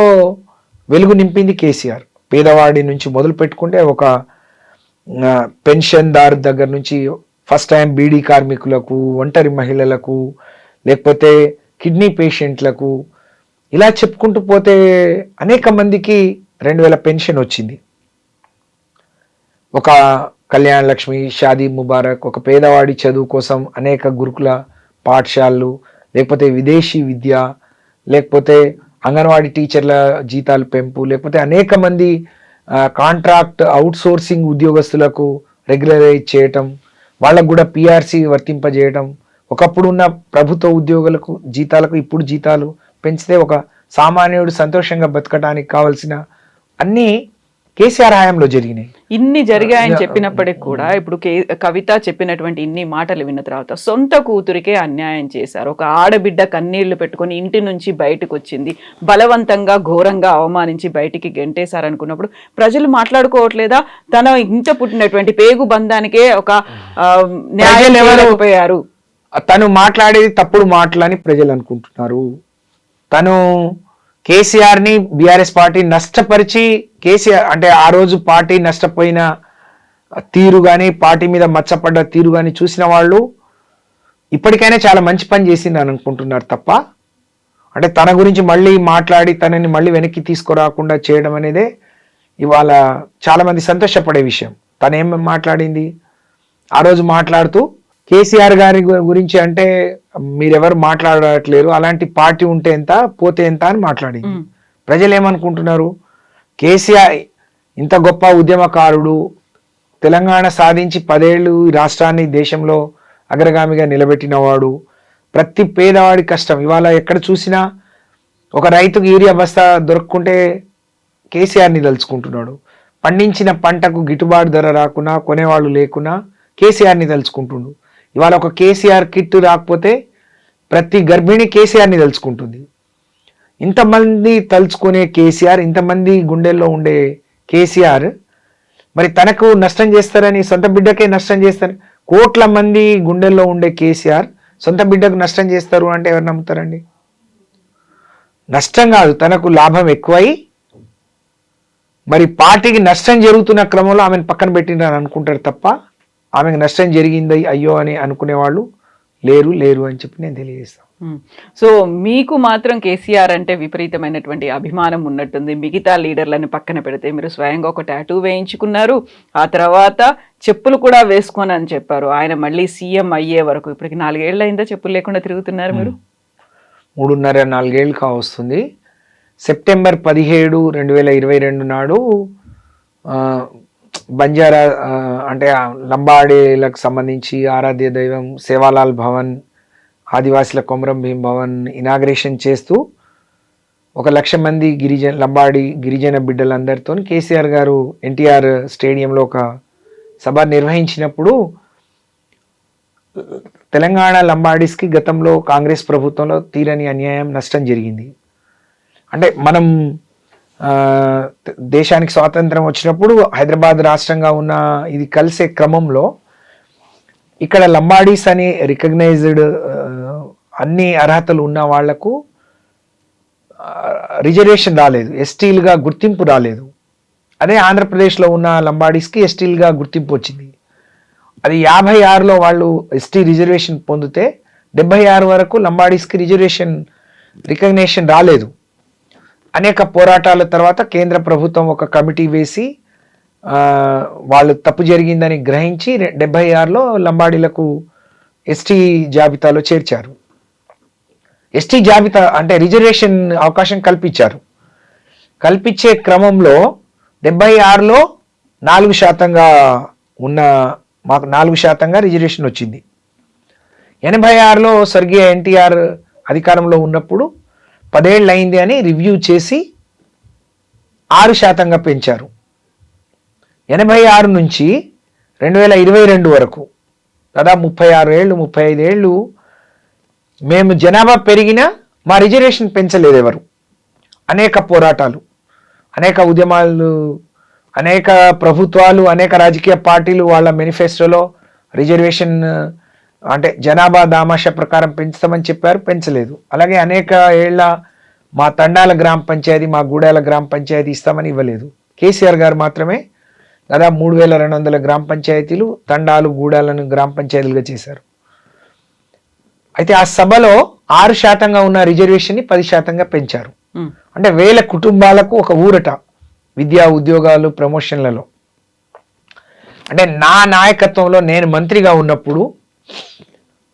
వెలుగు నింపింది కేసీఆర్. పేదవాడి నుంచి మొదలు పెట్టుకుంటే ఒక పెన్షన్దారు దగ్గర నుంచి ఫస్ట్ టైం బీడీ కార్మికులకు, ఒంటరి మహిళలకు, లేకపోతే కిడ్నీ పేషెంట్లకు, ఇలా చెప్పుకుంటూ పోతే అనేక మందికి 2000 పెన్షన్ వచ్చింది. ఒక కళ్యాణ లక్ష్మి, షాదీ ముబారక్, ఒక పేదవాడి చదువు కోసం అనేక గురుకుల పాఠశాలలు, లేకపోతే విదేశీ విద్య, లేకపోతే అంగన్వాడీ టీచర్ల జీతాలు పెంపు, లేకపోతే అనేక మంది కాంట్రాక్ట్ అవుట్సోర్సింగ్ ఉద్యోగస్తులకు రెగ్యులరైజ్ చేయటం, వాళ్ళకు కూడా పిఆర్సీ వర్తింపజేయటం, ఒకప్పుడు ఉన్న ప్రభుత్వ ఉద్యోగులకు జీతాలకు ఇప్పుడు జీతాలు పెంచితే ఒక సామాన్యుడు సంతోషంగా బతకడానికి కావాల్సిన అన్నీ కేసీఆర్ హయాంలో జరిగినాయి. ఇన్ని జరిగాయని చెప్పినప్పటికి కూడా ఇప్పుడు కవిత చెప్పినటువంటి ఇన్ని మాటలు విన్న తర్వాత సొంత కూతురికే అన్యాయం చేశారు. ఒక ఆడబిడ్డ కన్నీళ్లు పెట్టుకొని ఇంటి నుంచి బయటకు వచ్చింది, బలవంతంగా ఘోరంగా అవమానించి బయటికి గెంటేశారనుకున్నప్పుడు ప్రజలు మాట్లాడుకోవట్లేదా? తన ఇంట పుట్టినటువంటి పేగు బంధానికే ఒక న్యాయం లేకపోయారు. తను మాట్లాడేది తప్పుడు మాటలని ప్రజలు అనుకుంటున్నారు. తను కేసీఆర్ని బీఆర్ఎస్ పార్టీ నష్టపరిచి, కేసీఆర్ అంటే ఆ రోజు పార్టీ నష్టపోయిన తీరు కానీ, పార్టీ మీద మచ్చపడ్డ తీరు కానీ చూసిన వాళ్ళు ఇప్పటికైనా చాలా మంచి పని చేసింది అని అనుకుంటున్నారు తప్ప, అంటే తన గురించి మళ్ళీ మాట్లాడి తనని మళ్ళీ వెనక్కి తీసుకురాకుండా చేయడం అనేదే ఇవాళ చాలామంది సంతోషపడే విషయం. తనేం మాట్లాడింది ఆ రోజు? మాట్లాడుతూ కేసీఆర్ గారి గురించి అంటే మీరెవరు మాట్లాడట్లేరు, అలాంటి పార్టీ ఉంటే ఎంత పోతే ఎంత అని మాట్లాడింది. ప్రజలు ఏమనుకుంటున్నారు, కేసీఆర్ ఇంత గొప్ప ఉద్యమకారుడు, తెలంగాణ సాధించి 10 ఏళ్ళు ఈ రాష్ట్రాన్ని దేశంలో అగ్రగామిగా నిలబెట్టినవాడు, ప్రతి పేదవాడి కష్టం. ఇవాళ ఎక్కడ చూసినా ఒక రైతుకు యూరియా బస్తా దొరక్కుంటే కేసీఆర్ని తలుచుకుంటున్నాడు. పండించిన పంటకు గిట్టుబాటు ధర రాకున్నా, కొనేవాళ్ళు లేకున్నా కేసీఆర్ని తలుచుకుంటుండు. ఇవాళ ఒక కేసీఆర్ కిట్ రాకపోతే ప్రతి గర్భిణి కేసీఆర్ని తలుచుకుంటుంది. ఇంతమంది తలుచుకునే కేసీఆర్, ఇంతమంది గుండెల్లో ఉండే కేసీఆర్ మరి తనకు నష్టం చేస్తారని, సొంత బిడ్డకే నష్టం చేస్తారు. కోట్ల మంది గుండెల్లో ఉండే కేసీఆర్ సొంత బిడ్డకు నష్టం చేస్తారు అంటే ఎవరు నమ్ముతారండి? నష్టం కాదు, తనకు లాభం ఎక్కువై మరి పార్టీకి నష్టం జరుగుతున్న క్రమంలో ఆమెను పక్కన పెట్టిండ్రని అనుకుంటారు తప్ప ఆమెకు నష్టం జరిగింది అయ్యో అని అనుకునే వాళ్ళు లేరు అని చెప్పి నేను తెలియజేస్తాను. సో మీకు మాత్రం కేసీఆర్ అంటే విపరీతమైనటువంటి అభిమానం ఉన్నట్టుంది. మిగతా లీడర్లను పక్కన పెడితే మీరు స్వయంగా ఒక టాటూ వేయించుకున్నారు, ఆ తర్వాత చెప్పులు కూడా వేసుకొని అని చెప్పారు. ఆయన మళ్ళీ సీఎం అయ్యే వరకు ఇప్పటికి 4 ఏళ్ళు అయిందా చెప్పులు లేకుండా తిరుగుతున్నారు మీరు? 3.5-4 ఏళ్ళు కావస్తుంది. సెప్టెంబర్ 17, 2022 నాడు బంజారా అంటే లంబాడీలకు సంబంధించి ఆరాధ్య దైవం సేవాలాల్ భవన్, ఆదివాసుల కొమరం భీం భవన్ ఇనాగ్రేషన్ చేస్తూ 1,00,000 మంది లంబాడి గిరిజన బిడ్డలందరితో కేసీఆర్ గారు ఎన్టీఆర్ స్టేడియంలో ఒక సభ నిర్వహించినప్పుడు తెలంగాణ లంబాడీస్కి గతంలో కాంగ్రెస్ ప్రభుత్వంలో తీరని అన్యాయం, నష్టం జరిగింది. అంటే మనం దేశానికి స్వాతంత్రం వచ్చినప్పుడు హైదరాబాద్ రాష్ట్రంగా ఉన్న ఇది కలిసే క్రమంలో ఇక్కడ లంబాడీస్ అని రికగ్నైజ్డ్ అన్ని అర్హతలు ఉన్న వాళ్లకు రిజర్వేషన్ రాలేదు, ఎస్టీలుగా గుర్తింపు రాలేదు. అదే ఆంధ్రప్రదేశ్లో ఉన్న లంబాడీస్కి ఎస్టీలుగా గుర్తింపు వచ్చింది. అది 56లో వాళ్ళు ఎస్టీ రిజర్వేషన్ పొందితే 76 వరకు లంబాడీస్కి రికగ్నేషన్ రాలేదు. అనేక పోరాటాల తర్వాత కేంద్ర ప్రభుత్వం ఒక కమిటీ వేసి వాళ్ళు తప్పు జరిగిందని గ్రహించి 76లో లంబాడీలకు ఎస్టీ జాబితాలో చేర్చారు. ఎస్టీ జాబితా అంటే రిజర్వేషన్ అవకాశం కల్పించారు. కల్పించే క్రమంలో 76లో 4% ఉన్న మాకు 4% రిజర్వేషన్ వచ్చింది. 86లో స్వర్గీయ ఎన్టీఆర్ అధికారంలో ఉన్నప్పుడు 10 ఏళ్ళు అయింది అని రివ్యూ చేసి 6% పెంచారు. 86 నుంచి 2022 వరకు దాదాపు 36 ఏళ్ళు 35 ఏళ్ళు మేము జనాభా పెరిగినా మా రిజర్వేషన్ పెంచలేదు ఎవరు. అనేక పోరాటాలు, అనేక ఉద్యమాలు, అనేక ప్రభుత్వాలు, అనేక రాజకీయ పార్టీలు వాళ్ళ మేనిఫెస్టోలో రిజర్వేషన్ అంటే జనాభా దామాషా ప్రకారం పెంచుతామని చెప్పారు, పెంచలేదు. అలాగే అనేక ఏళ్ల మా తండాల గ్రామ పంచాయతీ, మా గూడాల గ్రామ పంచాయతీ ఇస్తామని ఇవ్వలేదు. కేసీఆర్ గారు మాత్రమే దాదాపు 3,200 గ్రామ పంచాయతీలు, తండాలు, గూడాలను గ్రామ పంచాయతీలుగా చేశారు. అయితే ఆ సభలో 6% ఉన్న రిజర్వేషన్ని 10% పెంచారు. అంటే 1000 కుటుంబాలకు ఒక ఊరట విద్యా, ఉద్యోగాలు, ప్రమోషన్లలో. అంటే నా నాయకత్వంలో నేను మంత్రిగా ఉన్నప్పుడు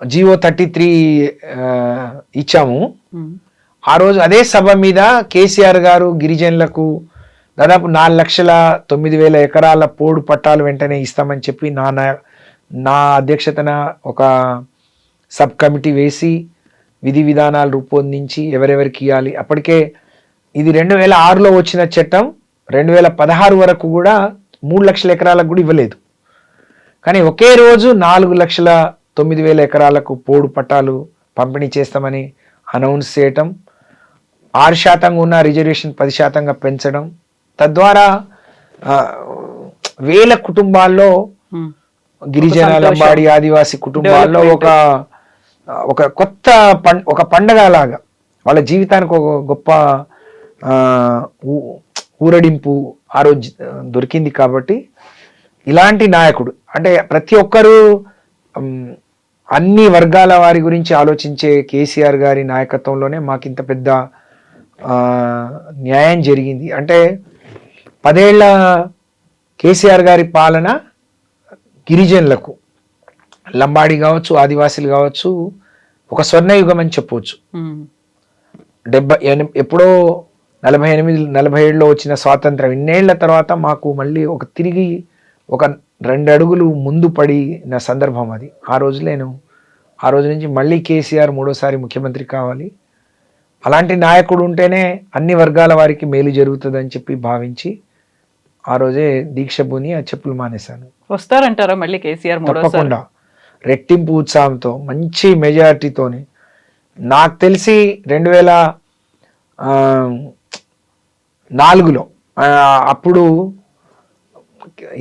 GO 33 ఇచ్చాము. ఆ రోజు అదే సభ మీద కేసీఆర్ గారు గిరిజనులకు దాదాపు 4,09,000 ఎకరాల పోడు పట్టాలు వెంటనే ఇస్తామని చెప్పి నా అధ్యక్షతన ఒక సబ్ కమిటీ వేసి విధి విధానాలు రూపొందించి ఎవరెవరికి ఇవ్వాలి. అప్పటికే ఇది 2006లో వచ్చిన చట్టం 2016 వరకు కూడా 3 లక్షల ఎకరాలకు కూడా ఇవ్వలేదు. కానీ ఒకే రోజు 4,09,000 ఎకరాలకు పోడు పట్టాలు పంపిణీ చేస్తామని అనౌన్స్ చేయటం, 6% ఉన్న రిజర్వేషన్ 10% పెంచడం, తద్వారా 1000 కుటుంబాల్లో గిరిజన, లంబాడి, ఆదివాసి కుటుంబాల్లో ఒక కొత్త ఒక పండగ లాగా వాళ్ళ జీవితానికి ఒక గొప్ప ఊరడింపు ఆ రోజు దొరికింది. కాబట్టి ఇలాంటి నాయకుడు అంటే ప్రతి ఒక్కరూ అన్ని వర్గాల వారి గురించి ఆలోచించే కేసీఆర్ గారి నాయకత్వంలోనే మాకు ఇంత పెద్ద న్యాయం జరిగింది. అంటే 10 ఏళ్ల కేసీఆర్ గారి పాలన గిరిజనులకు, లంబాడి కావచ్చు, ఆదివాసీలు కావచ్చు, ఒక స్వర్ణయుగం అని చెప్పవచ్చు. ఎప్పుడో 48-47లో వచ్చిన స్వాతంత్రం ఇన్నేళ్ల తర్వాత మాకు మళ్ళీ తిరిగి ఒక 2 అడుగులు ముందు పడిన సందర్భం అది. ఆ రోజు నుంచి మళ్ళీ కేసీఆర్ 3వ సారి ముఖ్యమంత్రి కావాలి, అలాంటి నాయకుడు ఉంటేనే అన్ని వర్గాల వారికి మేలు జరుగుతుందని చెప్పి భావించి ఆ రోజే దీక్ష పూని ఆ చెప్పులు మానేశాను. వస్తారంటారా మళ్ళీ కేసీఆర్ తప్పకుండా రెట్టింపు ఉత్సాహంతో మంచి మెజారిటీతోని. నాకు తెలిసి 2004లో అప్పుడు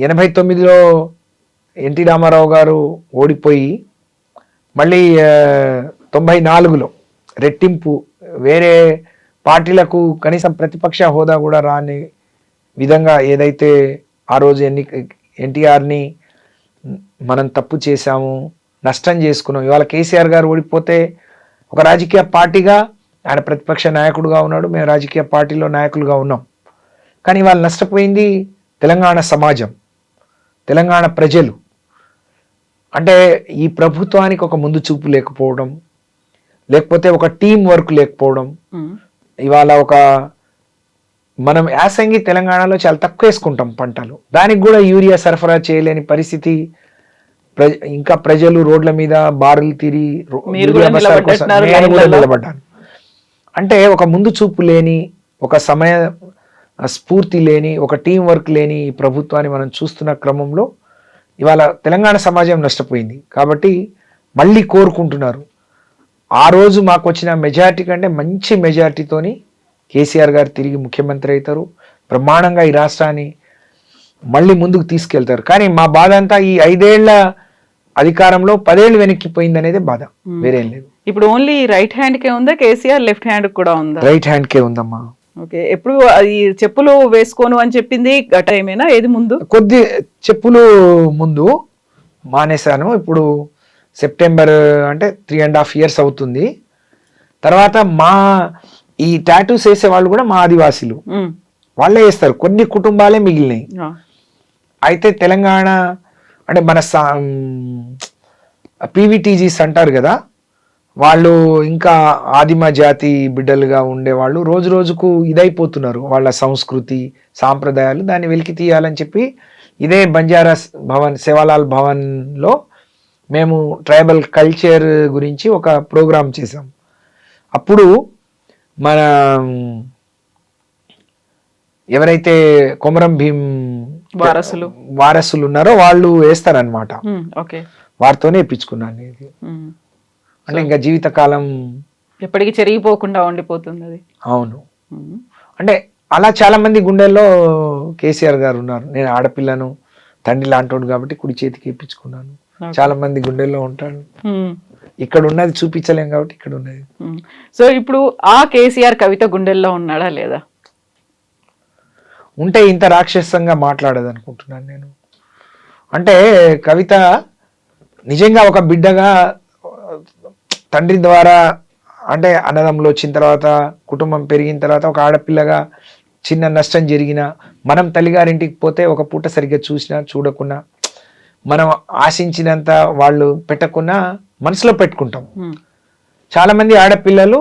89లో ఎన్టీ రామారావు గారు ఓడిపోయి మళ్ళీ 94లో రెట్టింపు, వేరే పార్టీలకు కనీసం ప్రతిపక్ష హోదా కూడా రాని విధంగా ఏదైతే ఆ రోజు ఎన్టీఆర్ని మనం తప్పు చేశాము, నష్టం చేసుకున్నాం. ఇవాళ కేసీఆర్ గారు ఓడిపోతే ఒక రాజకీయ పార్టీగా ఆయన ప్రతిపక్ష నాయకుడుగా ఉన్నాడు, మేము రాజకీయ పార్టీలో నాయకులుగా ఉన్నాం. కానీ వాళ్ళు నష్టపోయింది తెలంగాణ సమాజం, తెలంగాణ ప్రజలు. అంటే ఈ ప్రభుత్వానికి ఒక ముందు చూపు లేకపోవడం, లేకపోతే ఒక టీం వర్క్ లేకపోవడం. ఇవాళ మనం యాసంగి తెలంగాణలో చాలా తక్కువ వేసుకుంటాం పంటలు, దానికి కూడా యూరియా సరఫరా చేయలేని పరిస్థితి. ఇంకా ప్రజలు రోడ్ల మీద బారులు తిరిగి నేను కూడా నిలబడ్డాను. అంటే ఒక ముందు చూపు లేని, ఒక సమయ స్ఫూర్తి లేని, ఒక టీం వర్క్ లేని ఈ ప్రభుత్వాన్ని మనం చూస్తున్న క్రమంలో ఇవాళ తెలంగాణ సమాజం నష్టపోయింది. కాబట్టి మళ్ళీ కోరుకుంటున్నారు. ఆ రోజు మాకు వచ్చిన మెజారిటీ కంటే మంచి మెజారిటీతోని కేసీఆర్ గారు తిరిగి ముఖ్యమంత్రి అవుతారు, బ్రహ్మాండంగా ఈ రాష్ట్రాన్ని మళ్ళీ ముందుకు తీసుకెళ్తారు. కానీ మా బాధ అంతా ఈ 5 ఏళ్ల అధికారంలో 10 ఏళ్ళు వెనక్కిపోయింది అనేది బాధ, వేరేం లేదు. ఇప్పుడు ఓన్లీ రైట్ హ్యాండ్ కే ఉందా కేసీఆర్, లెఫ్ట్ హ్యాండ్ కూడా ఉందా? రైట్ హ్యాండ్ కే ఉందమ్మా. ఓకే. ఎప్పుడు అది చెప్పులు వేసుకోను అని చెప్పింది గట ఏమైనా, ఏది ముందు? కొద్ది చెప్పులు ముందు మానేశాను. ఇప్పుడు సెప్టెంబర్ అంటే 3.5 years అవుతుంది. తర్వాత ఈ టాటూస్ వేసే వాళ్ళు కూడా మా ఆదివాసీలు వాళ్ళే వేస్తారు, కొన్ని కుటుంబాలే మిగిలినాయి. అయితే తెలంగాణ అంటే మన పీవీటీజీస్ అంటారు కదా, వాళ్ళు ఇంకా ఆదిమ జాతి బిడ్డలుగా ఉండేవాళ్ళు రోజు రోజుకు ఇదైపోతున్నారు. వాళ్ళ సంస్కృతి సాంప్రదాయాలు దాన్ని వెలికి తీయాలని చెప్పి ఇదే బంజారాస్ భవన్, సేవాలాల్ భవన్లో మేము ట్రైబల్ కల్చర్ గురించి ఒక ప్రోగ్రాం చేసాం. అప్పుడు మన ఎవరైతే కొమరం భీం వారసులు ఉన్నారో వాళ్ళు వేస్తారనమాట. వారితోనే ఇప్పించుకున్నాను ఇది. అంటే ఇంకా జీవితకాలం ఎప్పటికీ చెరిగిపోకుండా ఉండిపోతుంది అది. అవును. అంటే అలా చాలా మంది గుండెల్లో కేసీఆర్ గారు ఉన్నారు. నేను ఆడపిల్లను, తండ్రి లాంటోడు కాబట్టి కుడి చేతికి ఇప్పించుకున్నాను. చాలా మంది గుండెల్లో ఉంటాడు. ఇక్కడ ఉన్నది చూపించలేం కాబట్టి ఇక్కడ ఉన్నది. సో ఇప్పుడు ఆ కేసీఆర్ కవిత గుండెల్లో ఉన్నాడా లేదా? ఉంటే ఇంత రాక్షసంగా మాట్లాడదు అనుకుంటున్నాను నేను. అంటే కవిత నిజంగా ఒక బిడ్డగా తండ్రి ద్వారా, అంటే అన్నదమ్ములు వచ్చిన తర్వాత, కుటుంబం పెరిగిన తర్వాత ఒక ఆడపిల్లగా చిన్న నష్టం జరిగినా, మనం తల్లిగారింటికి పోతే ఒక పూట సరిగ్గా చూసినా చూడకున్నా, మనం ఆశించినంత వాళ్ళు పెట్టకున్నా మనసులో పెట్టుకుంటాం. చాలా మంది ఆడపిల్లలు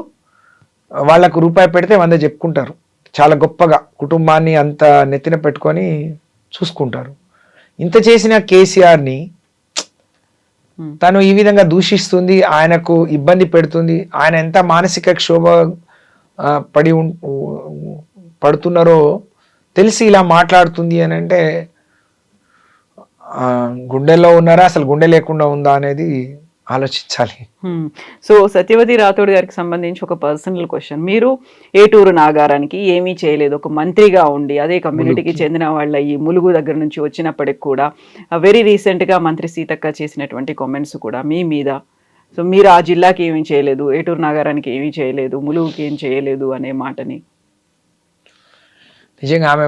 వాళ్ళకు రూపాయి పెడితే 100 చెప్పుకుంటారు. చాలా గొప్పగా కుటుంబాన్ని అంత నెత్తిన పెట్టుకొని చూసుకుంటారు. ఇంత చేసిన కేసీఆర్ని తను ఈ విధంగా దూషిస్తుంది, ఆయనకు ఇబ్బంది పెడుతుంది. ఆయన ఎంత మానసిక క్షోభ పడుతున్నారో తెలిసి ఇలా మాట్లాడుతుంది అని అంటే గుండెల్లో ఉన్నారా, అసలు గుండె లేకుండా ఉందా అనేది ఆలోచించాలి. సో సత్యవతి రాథోడ్ గారికి సంబంధించి ఒక పర్సనల్ క్వశ్చన్. మీరు ఏటూరు నాగారానికి ఏమీ చేయలేదు, ఒక మంత్రిగా ఉండి అదే కమ్యూనిటీకి చెందిన వాళ్ళ ఈ ములుగు దగ్గర నుంచి వచ్చినప్పటికి కూడా వెరీ రీసెంట్గా మంత్రి సీతక్క చేసినటువంటి కామెంట్స్ కూడా మీ మీద, సో మీరు ఆ జిల్లాకి ఏమీ చేయలేదు, ఏటూరు నాగారానికి ఏమీ చేయలేదు, ములుగుకి ఏం చేయలేదు అనే మాటని నిజంగా ఆమె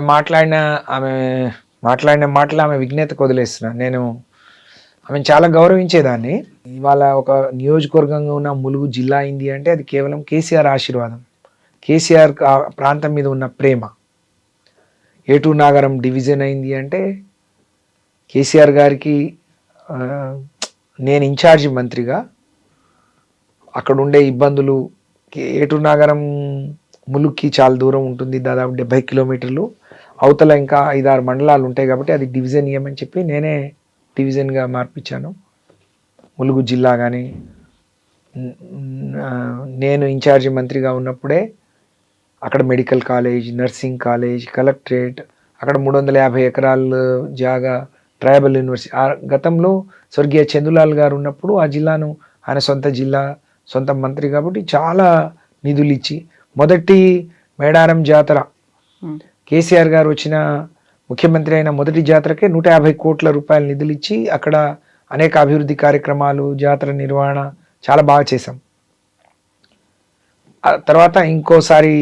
మాట్లాడిన మాటలు ఆమె విజ్ఞతకు వదిలేస్తున్నాను. నేను ఆమెను చాలా గౌరవించేదాన్ని. ఇవాళ ఒక నియోజకవర్గంగా ఉన్న ములుగు జిల్లా అయింది అంటే అది కేవలం కేసీఆర్ ఆశీర్వాదం, కేసీఆర్ ప్రాంతం మీద ఉన్న ప్రేమ. ఏటూరు నాగారం డివిజన్ అయింది అంటే కేసీఆర్ గారికి నేను ఇన్ఛార్జి మంత్రిగా అక్కడ ఉండే ఇబ్బందులు, ఏటూరు నాగరం ములుక్కి చాలా దూరం ఉంటుంది, దాదాపు 70 కిలోమీటర్లు. అవతల ఇంకా 5-6 మండలాలు ఉంటాయి కాబట్టి అది డివిజన్ ఇవ్వమని చెప్పి నేనే డివిజన్గా మార్పించాను. ములుగు జిల్లా కానీ నేను ఇన్ఛార్జి మంత్రిగా ఉన్నప్పుడే అక్కడ medical college, nursing college, collectorate, అక్కడ 350 ఎకరాల జాగా ట్రైబల్ యూనివర్సిటీ. ఆ గతంలో స్వర్గీయ చందులాల్ గారు ఉన్నప్పుడు ఆ జిల్లాను ఆయన సొంత జిల్లా, సొంత మంత్రి కాబట్టి చాలా నిధులు ఇచ్చి, మొదటి మేడారం జాతర కేసీఆర్ గారు వచ్చిన ముఖ్యమంత్రి అయిన మొదటి జాతరకే 150 కోట్ల రూపాయల నిధులు ఇచ్చి అక్కడ అనేక అభివృద్ధి కార్యక్రమాలు, జాతర నిర్వహణ చాలా బాగా చేశాం. తర్వాత ఇంకోసారి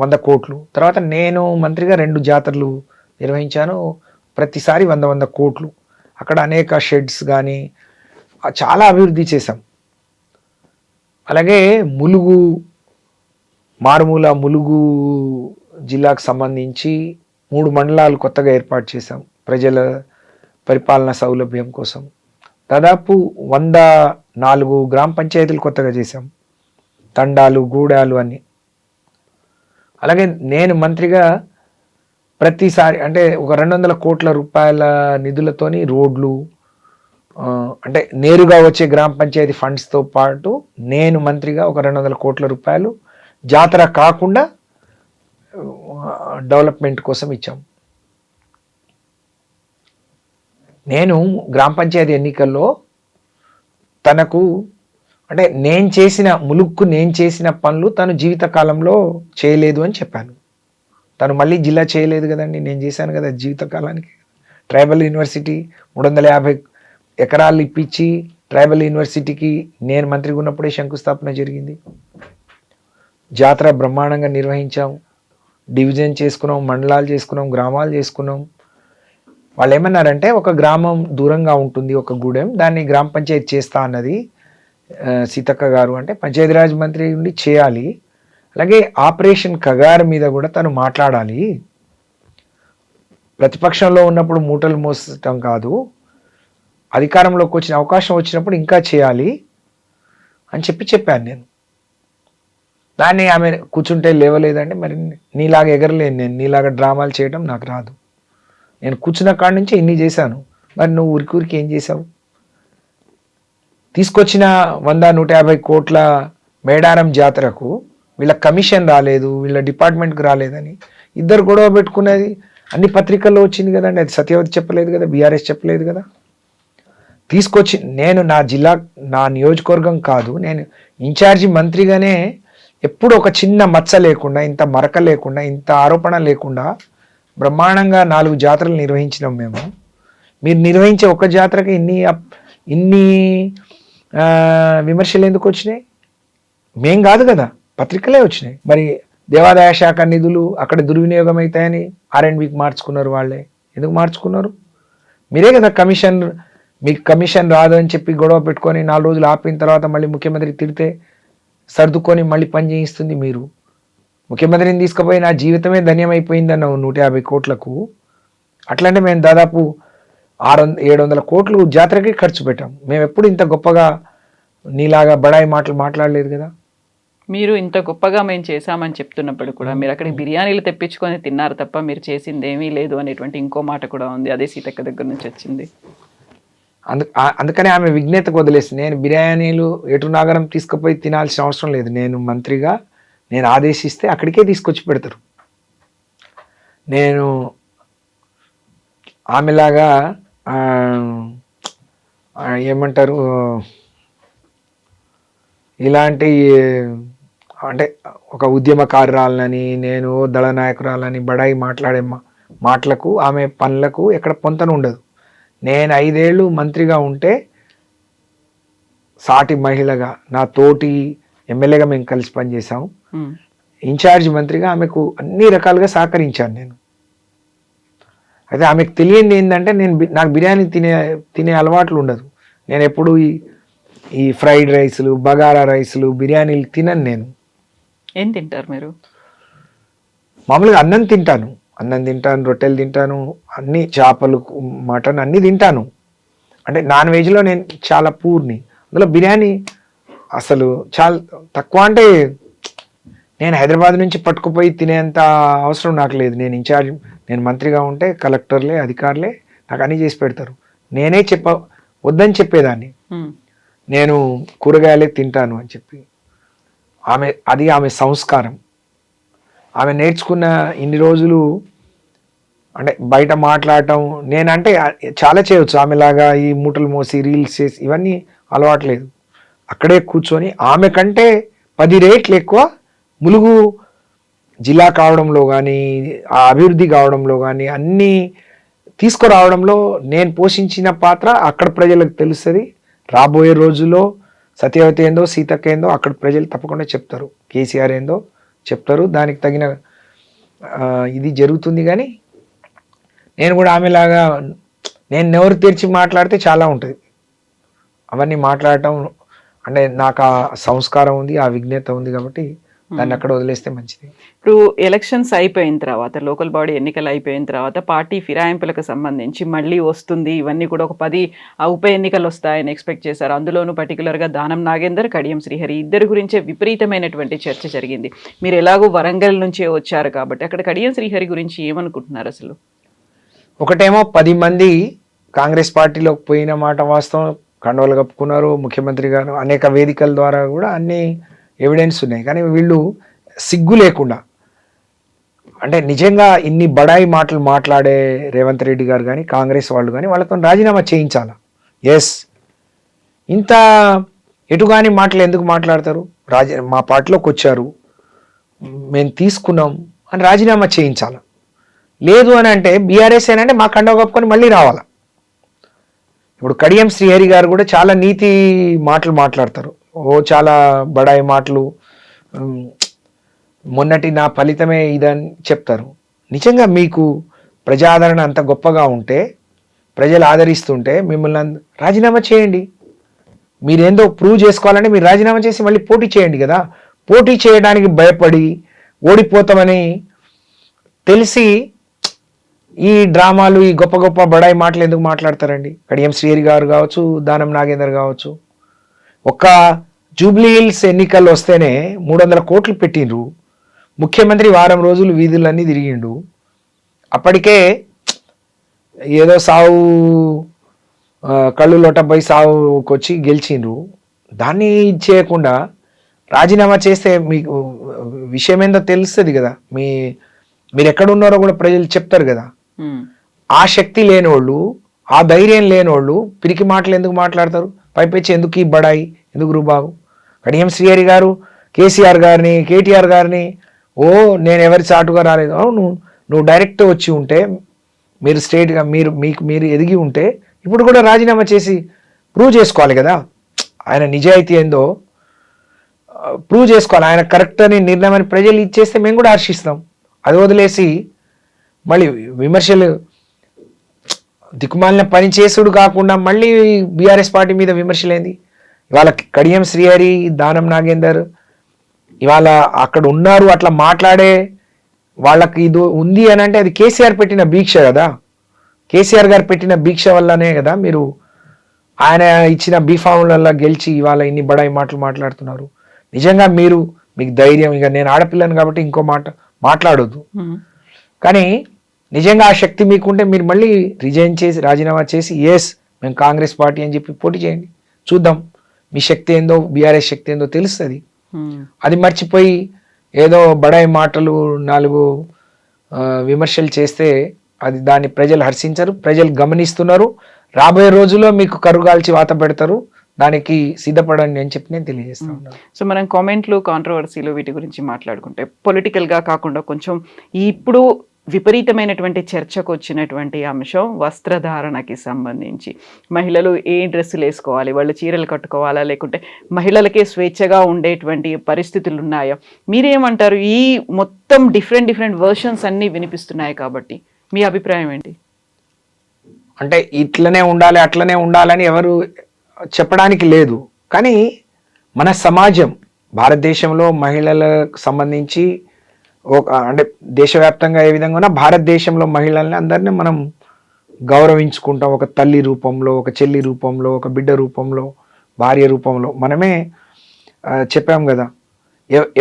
100 కోట్లు. తర్వాత నేను మంత్రిగా 2 జాతరలు నిర్వహించాను, ప్రతిసారి 100 కోట్లు. అక్కడ అనేక షెడ్స్ కానీ చాలా అభివృద్ధి చేశాం. అలాగే ములుగు, మారుమూల ములుగు జిల్లాకు సంబంధించి 3 మండలాలు కొత్తగా ఏర్పాటు చేశాం ప్రజల పరిపాలన సౌలభ్యం కోసం. దాదాపు 104 గ్రామ పంచాయతీలు కొత్తగా చేశాం, తండాలు, గూడాలు అన్ని. అలాగే నేను మంత్రిగా ప్రతిసారి అంటే ఒక 200 కోట్ల రూపాయల నిధులతోని రోడ్లు, అంటే నేరుగా వచ్చే గ్రామ పంచాయతీ ఫండ్స్తో పాటు నేను మంత్రిగా ఒక 200 కోట్ల రూపాయలు జాతర కాకుండా డెవలప్మెంట్ కోసం ఇచ్చాం. నేను గ్రామ పంచాయతీ ఎన్నికల్లో తనకు అంటే ములుక్కు నేను చేసిన పనులు తను జీవితకాలంలో చేయలేదు అని చెప్పాను. తను మళ్ళీ జిల్లా చేయలేదు కదండి, నేను చేశాను కదా జీవితకాలానికి. ట్రైబల్ యూనివర్సిటీ 350 ఎకరాలు ఇప్పించి ట్రైబల్ యూనివర్సిటీకి నేను మంత్రిగా ఉన్నప్పుడే శంకుస్థాపన జరిగింది. జాతర బ్రహ్మాండంగా నిర్వహించాం, డివిజన్ చేసుకున్నాం, మండలాలు చేసుకున్నాం, గ్రామాలు చేసుకున్నాం. వాళ్ళు ఏమన్నారంటే ఒక గ్రామం దూరంగా ఉంటుంది ఒక గూడెం, దాన్ని గ్రామ పంచాయతీ చేస్తా అన్నది సీతక్క గారు. అంటే పంచాయతీరాజ్ మంత్రి ఉండి చేయాలి, అలాగే ఆపరేషన్ కగారు మీద కూడా తను మాట్లాడాలి, ప్రతిపక్షంలో ఉన్నప్పుడు మూటలు మోసటం కాదు, అధికారంలోకి వచ్చిన అవకాశం వచ్చినప్పుడు ఇంకా చేయాలి అని చెప్పాను నేను. దాన్ని ఆమె కూర్చుంటే లేవలేదండి. మరి నీలాగా ఎగరలేను నేను, నీలాగా డ్రామాలు చేయడం నాకు రాదు. నేను కూర్చున్న కాడి నుంచి ఇన్ని చేశాను, మరి నువ్వు ఊరికి ఏం చేసావు? తీసుకొచ్చిన 100-150 కోట్ల మేడారం జాతరకు వీళ్ళ కమిషన్ రాలేదు, వీళ్ళ డిపార్ట్మెంట్కి రాలేదని ఇద్దరు గొడవ పెట్టుకునేది అన్ని పత్రికల్లో వచ్చింది కదండి. అది సత్యవతి చెప్పలేదు కదా, బీఆర్ఎస్ చెప్పలేదు కదా. తీసుకొచ్చి నేను నా జిల్లా, నా నియోజకవర్గం కాదు, నేను ఇన్ఛార్జి మంత్రిగానే ఎప్పుడు ఒక చిన్న మచ్చ లేకుండా, ఇంత మరక లేకుండా, ఇంత ఆరోపణ లేకుండా బ్రహ్మాండంగా 4 జాతరలు నిర్వహించినాం మేము. మీరు నిర్వహించే ఒక జాతరకి ఇన్ని విమర్శలు ఎందుకు వచ్చినాయి? మేం కాదు కదా, పత్రికలే వచ్చినాయి. మరి దేవాదాయ శాఖ నిధులు అక్కడ దుర్వినియోగం అవుతాయని R&Bకి మార్చుకున్నారు. వాళ్ళే ఎందుకు మార్చుకున్నారు? మీరే కదా మీకు కమిషన్ రాదు అని చెప్పి గొడవ పెట్టుకొని 4 రోజులు ఆపిన తర్వాత మళ్ళీ ముఖ్యమంత్రి తిడితే సర్దుకొని మళ్ళీ పని చేయిస్తుంది మీరు. ముఖ్యమంత్రిని తీసుకుపోయి నా జీవితమే ధన్యమైపోయిందన్నావు 150 కోట్లకు. అట్లంటే మేము దాదాపు 600-700 కోట్లు జాతరకి ఖర్చు పెట్టాం. మేము ఎప్పుడు ఇంత గొప్పగా నీలాగా బడాయి మాటలు మాట్లాడలేదు కదా. మీరు ఇంత గొప్పగా మేము చేశామని చెప్తున్నప్పుడు కూడా మీరు అక్కడికి బిర్యానీలు తెప్పించుకొని తిన్నారు తప్ప మీరు చేసింది ఏమీ లేదు అనేటువంటి ఇంకో మాట కూడా ఉంది, అదే సీతక్క దగ్గర నుంచి వచ్చింది. అందుకనే ఆమె విజ్ఞతకు వదిలేసి నేను బిర్యానీలు ఏటూరు నాగరం తీసుకుపోయి తినాల్సిన అవసరం లేదు. నేను మంత్రిగా నేను ఆదేశిస్తే అక్కడికే తీసుకొచ్చి పెడతారు. నేను ఆమెలాగా ఏమంటారు ఇలాంటి అంటే ఒక ఉద్యమకారురాలని, నేను దళ నాయకురాలని బడాయి మాట్లాడే మాటలకు, ఆమె పనులకు ఎక్కడ పొంతన ఉండదు. నేను 5 ఏళ్ళు మంత్రిగా ఉంటే సాటి మహిళగా, నా తోటి ఎమ్మెల్యేగా మేము కలిసి పనిచేసాము. ఇన్ఛార్జ్ మంత్రిగా ఆమెకు అన్ని రకాలుగా సహకరించాను నేను. అయితే ఆమెకు తెలియంది ఏంటంటే నాకు బిర్యానీ తినే అలవాట్లు ఉండదు. నేను ఎప్పుడు ఈ ఫ్రైడ్ రైస్లు, బగారా రైస్లు, బిర్యానీలు తినను. నేను ఏం తింటారు మీరు? మామూలుగా అన్నం తింటాను, రొట్టెలు తింటాను, అన్ని చేపలు, మటన్ అన్నీ తింటాను. అంటే నాన్ వెజ్లో నేను చాలా పూర్ని. అందులో బిర్యానీ అసలు చాలా తక్కువ. అంటే నేను హైదరాబాద్ నుంచి పట్టుకుపోయి తినేంత అవసరం నాకు లేదు. నేను ఇన్ఛార్జ్, నేను మంత్రిగా ఉంటే కలెక్టర్లే, అధికారులే నాకు అన్నీ చేసి పెడతారు. నేనే వద్దని చెప్పేదాన్ని, నేను కూరగాయలే తింటాను అని చెప్పి. ఆమె సంస్కారం. ఆమె నేర్చుకున్న ఇన్ని రోజులు అంటే బయట మాట్లాడటం, నేనంటే చాలా చేయవచ్చు ఆమెలాగా ఈ మూటలు మోసి రీల్స్ చేసి ఇవన్నీ అలవాట్లేదు. అక్కడే కూర్చొని ఆమె కంటే 10 రెట్లు ఎక్కువ ములుగు జిల్లా కావడంలో కానీ, ఆ అభివృద్ధి కావడంలో కానీ, అన్నీ తీసుకురావడంలో నేను పోషించిన పాత్ర అక్కడ ప్రజలకు తెలుస్తుంది. రాబోయే రోజుల్లో సత్యవతి ఏందో, సీతక్క ఏందో అక్కడ ప్రజలు తప్పకుండా చెప్తారు, కేసీఆర్ ఏందో చెప్తారు. దానికి తగిన ఇది జరుగుతుంది. కానీ నేను కూడా ఆమెలాగా నేను నోరు తెరిచి మాట్లాడితే చాలా ఉంటుంది. అవన్నీ మాట్లాడటం అంటే నాకు ఆ సంస్కారం ఉంది, ఆ విజ్ఞత ఉంది కాబట్టి దాన్ని అక్కడ వదిలేస్తే మంచిది. ఇప్పుడు ఎలక్షన్స్ అయిపోయిన తర్వాత, లోకల్ బాడీ ఎన్నికలు అయిపోయిన తర్వాత పార్టీ ఫిరాయింపులకు సంబంధించి మళ్ళీ వస్తుంది, ఇవన్నీ కూడా ఒక 10 ఉప ఎన్నికలు వస్తాయని ఎక్స్పెక్ట్ చేశారు. అందులోనూ పర్టికులర్గా దానం నాగేందర్, కడియం శ్రీహరి ఇద్దరి గురించే విపరీతమైనటువంటి చర్చ జరిగింది. మీరు ఎలాగో వరంగల్ నుంచే వచ్చారు కాబట్టి అక్కడ కడియం శ్రీహరి గురించి ఏమనుకుంటున్నారు అసలు? ఒకటేమో 10 మంది కాంగ్రెస్ పార్టీలోకి పోయిన మాట వాస్తవం, కండవలు కప్పుకున్నారు. ముఖ్యమంత్రి గారు అనేక వేదికల ద్వారా కూడా అన్ని ఎవిడెన్స్ ఉన్నాయి. కానీ వీళ్ళు సిగ్గు లేకుండా, అంటే నిజంగా ఇన్ని బడాయి మాటలు మాట్లాడే రేవంత్ రెడ్డి గారు కానీ, కాంగ్రెస్ వాళ్ళు కానీ వాళ్ళతో రాజీనామా చేయించాలా? ఎస్, ఇంత ఎటుగాని మాటలు ఎందుకు మాట్లాడతారు? మా పార్టీలోకి వచ్చారు, మేము తీసుకున్నాం అని రాజీనామా చేయించాలి. లేదు అని అంటే బీఆర్ఎస్ ఏనంటే మా కండవ కప్పుకొని మళ్ళీ రావాలా? ఇప్పుడు కడియం శ్రీహరి గారు కూడా చాలా నీతి మాటలు మాట్లాడతారు. చాలా బడాయి మాటలు, మొన్నటి నా ఫలితమే ఇదని చెప్తారు. నిజంగా మీకు ప్రజాదరణ అంత గొప్పగా ఉంటే, ప్రజలు ఆదరిస్తుంటే మిమ్మల్ని రాజీనామా చేయండి. మీరేందో ప్రూవ్ చేసుకోవాలంటే మీరు రాజీనామా చేసి మళ్ళీ పోటీ చేయండి కదా. పోటీ చేయడానికి భయపడి ఓడిపోతామని తెలిసి ఈ డ్రామాలు, ఈ గొప్ప గొప్ప బడాయి మాటలు ఎందుకు మాట్లాడతారండి? కడియం శ్రీహరి గారు కావచ్చు, దానం నాగేందర్ కావచ్చు. ఒక్క జూబ్లీ హిల్స్ ఎన్నికలు వస్తేనే 300 కోట్లు పెట్టిండ్రు. ముఖ్యమంత్రి వారం రోజులు వీధులన్నీ తిరిగిండు. అప్పటికే ఏదో సావు కళ్ళు లోటపోయి సావుకొచ్చి గెలిచిండ్రు. దాన్ని చేయకుండా రాజీనామా చేస్తే మీకు విషయం ఏందో తెలుస్తుంది కదా. మీరు ఎక్కడున్నారో కూడా ప్రజలు చెప్తారు కదా. ఆ శక్తి లేనోళ్ళు, ఆ ధైర్యం లేనోళ్ళు పిరికి మాటలు ఎందుకు మాట్లాడతారు? పైపెచ్చి ఎందుకు ఈ బడాయి, ఎందుకు రూబాబు? కడియం శ్రీహరి గారు కేసీఆర్ గారిని, కేటీఆర్ గారిని నేను ఎవరి చాటుగా రాలేదు. నువ్వు డైరెక్ట్ వచ్చి ఉంటే, మీరు స్ట్రేట్గా మీరు ఎదిగి ఉంటే ఇప్పుడు కూడా రాజీనామా చేసి ప్రూవ్ చేసుకోవాలి కదా. ఆయన నిజాయితీ ఏందో ప్రూవ్ చేసుకోవాలి. ఆయన కరెక్ట్ అని నిర్ణయం అని ప్రజలు ఇచ్చేస్తే మేము కూడా హర్షిస్తాం. అది వదిలేసి మళ్ళీ విమర్శలు, దిక్కుమాలిన పని చేసుడు కాకుండా మళ్ళీ బీఆర్ఎస్ పార్టీ మీద విమర్శలేంది? ఇవాళ కడియం శ్రీహరి, దానం నాగేందర్ ఇవాళ అక్కడ ఉన్నారు. అట్లా మాట్లాడే వాళ్ళకి ఇది ఉంది అని అంటే అది కేసీఆర్ పెట్టిన భిక్ష కదా. కేసీఆర్ గారు పెట్టిన భిక్ష వల్లనే కదా మీరు ఆయన ఇచ్చిన బీఫామ్లలో గెలిచి ఇవాళ ఇన్ని బడాయి మాటలు మాట్లాడుతున్నారు. నిజంగా మీకు ధైర్యం, ఇక నేను ఆడపిల్లను కాబట్టి ఇంకో మాట మాట్లాడొద్దు, కానీ నిజంగా ఆ శక్తి మీకుంటే మీరు మళ్ళీ రిజైన్ చేసి రాజీనామా చేసి ఎస్ మేము కాంగ్రెస్ పార్టీ అని చెప్పి పోటీ చేయండి. చూద్దాం మీ శక్తి ఏందో, బీఆర్ఎస్ శక్తి ఏందో తెలుస్తుంది. అది మర్చిపోయి ఏదో బడాయి మాటలు 4 విమర్శలు చేస్తే దాన్ని ప్రజలు హర్షించరు. ప్రజలు గమనిస్తున్నారు. రాబోయే రోజుల్లో మీకు కరుగాల్చి వాత పెడతారు. దానికి సిద్ధపడండి అని చెప్పి నేను తెలియజేస్తా ఉన్నాను. సో మనం కామెంట్లు, కాంట్రవర్సీలు వీటి గురించి మాట్లాడుకుంటే పొలిటికల్గా కాకుండా కొంచెం ఇప్పుడు విపరీతమైనటువంటి చర్చకు వచ్చినటువంటి అంశం వస్త్రధారణకి సంబంధించి. మహిళలు ఏ డ్రెస్సులు వేసుకోవాలి, వాళ్ళు చీరలు కట్టుకోవాలా, లేకుంటే మహిళలకే స్వేచ్ఛగా ఉండేటువంటి పరిస్థితులు ఉన్నాయా? మీరేమంటారు? ఈ మొత్తం డిఫరెంట్ వర్షన్స్ అన్నీ వినిపిస్తున్నాయి కాబట్టి మీ అభిప్రాయం ఏంటి? అంటే ఇట్లనే ఉండాలి, అట్లనే ఉండాలని ఎవరు చెప్పడానికి లేదు. కానీ మన సమాజం భారతదేశంలో మహిళలకు సంబంధించి అంటే దేశవ్యాప్తంగా ఏ విధంగా ఉన్నా భారతదేశంలో మహిళల్ని అందరినీ మనం గౌరవించుకుంటాం. ఒక తల్లి రూపంలో, ఒక చెల్లి రూపంలో, ఒక బిడ్డ రూపంలో, భార్య రూపంలో మనమే చెప్పాం కదా,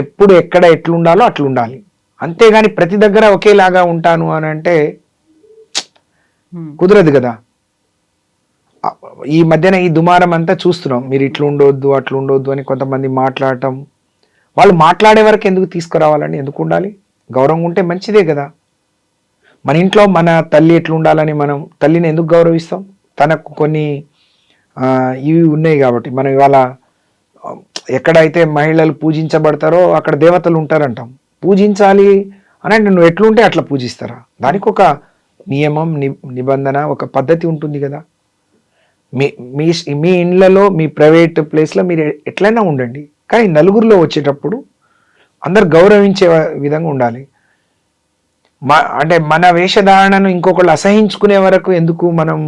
ఎప్పుడు ఎక్కడ ఎట్లుండాలో అట్లుండాలి, అంతేగాని ప్రతి దగ్గర ఒకేలాగా ఉంటాను అని అంటే కుదరదు కదా. ఈ మధ్యన ఈ దుమారం అంతా చూస్తున్నాం, మీరు ఇట్లా ఉండొద్దు అట్లా ఉండొద్దు అని కొంతమంది మాట్లాడటం. వాళ్ళు మాట్లాడే వరకు ఎందుకు తీసుకురావాలని, ఎందుకు ఉండాలి? గౌరవం ఉంటే మంచిదే కదా. మన ఇంట్లో మన తల్లి ఎట్లా ఉండాలని మనం తల్లిని ఎందుకు గౌరవిస్తాం? తనకు కొన్ని ఇవి ఉన్నాయి కాబట్టి. మనం ఇవాళ ఎక్కడైతే మహిళలు పూజించబడతారో అక్కడ దేవతలు ఉంటారంటాం. పూజించాలి అని అంటే నువ్వు ఎట్లుంటే అట్లా పూజిస్తారా? దానికి ఒక నియమం, నిబంధన, ఒక పద్ధతి ఉంటుంది కదా. మీ మీ ఇళ్ళలో, మీ ప్రైవేట్ ప్లేస్లో మీరు ఎట్లయినా ఉండండి, కానీ నలుగురిలో వచ్చేటప్పుడు అందరు గౌరవించే విధంగా ఉండాలి. అంటే మన వేషధారణను ఇంకొకళ్ళు అసహించుకునే వరకు ఎందుకు మనం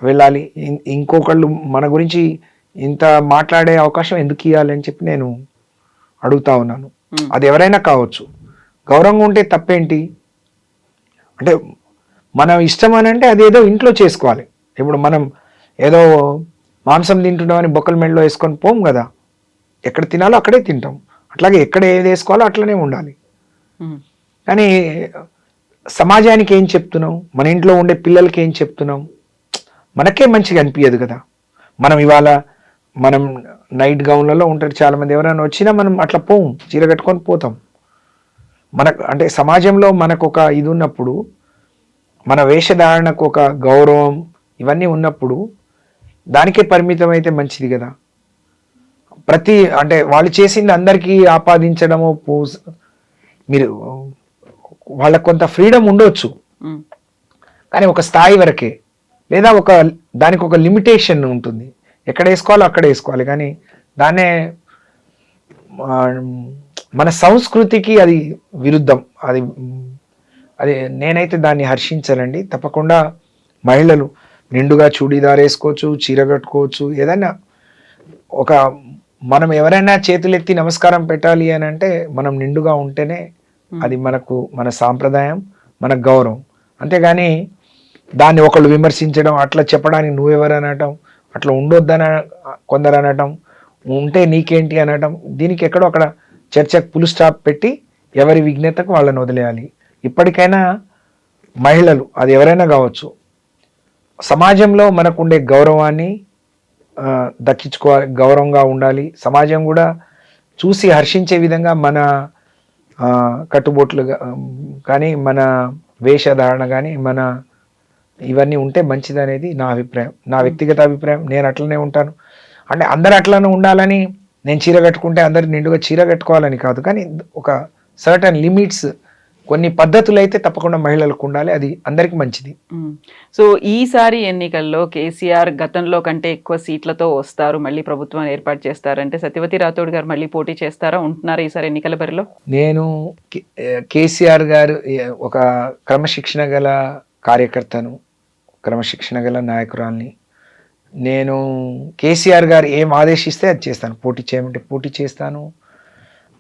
వెళ్ళాలి? ఇంకొకళ్ళు మన గురించి ఇంత మాట్లాడే అవకాశం ఎందుకు ఇవ్వాలి అని చెప్పి నేను అడుగుతా ఉన్నాను. అది ఎవరైనా కావచ్చు. గౌరవంగా ఉంటే తప్పేంటి? అంటే మనం ఇష్టం అని అంటే అది ఏదో ఇంట్లో చేసుకోవాలి. ఇప్పుడు మనం ఏదో మాంసం తింటున్నామని బొక్కల మెడలో వేసుకొని పోం కదా. ఎక్కడ తినాలో అక్కడే తింటాం. అట్లాగే ఎక్కడ ఏది వేసుకోవాలో అట్లనే ఉండాలి. కానీ సమాజానికి ఏం చెప్తున్నాం? మన ఇంట్లో ఉండే పిల్లలకి ఏం చెప్తున్నాం? మనకే మంచిగా అనిపించదు కదా. మనం ఇవాళ మనం నైట్ గౌన్లలో ఉంటారు చాలామంది, ఎవరైనా వచ్చినా మనం అట్లా పోం, చీర కట్టుకొని పోతాం. మనకు అంటే సమాజంలో మనకు ఒక ఇది ఉన్నప్పుడు, మన వేషధారణకు ఒక గౌరవం ఇవన్నీ ఉన్నప్పుడు దానికే పరిమితం అయితే మంచిది కదా. అంటే వాళ్ళు చేసింది అందరికీ ఆపాదించడము, మీరు వాళ్ళకు కొంత ఫ్రీడమ్ ఉండొచ్చు, కానీ ఒక స్థాయి వరకే, లేదా దానికి ఒక లిమిటేషన్ ఉంటుంది. ఎక్కడ వేసుకోవాలో అక్కడ వేసుకోవాలి, కానీ దాన్నే మన సంస్కృతికి అది విరుద్ధం. అది నేనైతే దాన్ని హర్షించానండి. తప్పకుండా మహిళలు నిండుగా చూడీదార్ వేసుకోవచ్చు, చీర కట్టుకోవచ్చు, ఏదైనా మనం ఎవరైనా చేతులెత్తి నమస్కారం పెట్టాలి అని అంటే మనం నిండుగా ఉంటేనే అది మన సాంప్రదాయం, మన గౌరవం. అంతేగాని దాన్ని ఒకళ్ళు విమర్శించడం, అట్లా చెప్పడానికి నువ్వెవరు అనటం, అట్లా ఉండొద్దని కొందరు అనటం, ఉంటే నీకేంటి అనటం, దీనికి ఎక్కడో అక్కడ చర్చకు ఫుల్ స్టాప్ పెట్టి ఎవరి విజ్ఞతకు వాళ్ళని వదిలేయాలి. ఇప్పటికైనా మహిళలు, అది ఎవరైనా కావచ్చు, సమాజంలో మనకుండే గౌరవాన్ని దక్కించుకోవాలి, గౌరవంగా ఉండాలి. సమాజం కూడా చూసి హర్షించే విధంగా మన కట్టుబొట్లు కానీ, మన వేషధారణ కానీ, మన ఇవన్నీ ఉంటే మంచిది అనేది నా అభిప్రాయం, నా వ్యక్తిగత అభిప్రాయం. నేను అట్లనే ఉంటాను. అంటే అందరు అట్లనే ఉండాలని, నేను చీర కట్టుకుంటే అందరు నిండుగా చీర కట్టుకోవాలని కాదు, కానీ ఒక సర్టన్ లిమిట్స్, కొన్ని పద్ధతులు అయితే తప్పకుండా మహిళలకు ఉండాలి. అది అందరికి మంచిది. సో ఈసారి ఎన్నికల్లో కేసీఆర్ గతంలో కంటే ఎక్కువ సీట్లతో వస్తారు, మళ్ళీ ప్రభుత్వాన్ని ఏర్పాటు చేస్తారంటే సత్యవతి రాథోడ్ గారు మళ్ళీ పోటీ చేస్తారా, ఉంటున్నారా ఈసారి ఎన్నికల బరిలో? నేను కేసీఆర్ గారు ఒక క్రమశిక్షణ గల కార్యకర్తను, క్రమశిక్షణ గల నాయకురాల్ని. నేను కేసీఆర్ గారు ఏం ఆదేశిస్తే అది చేస్తాను. పోటీ చేయమంటే పోటీ చేస్తాను,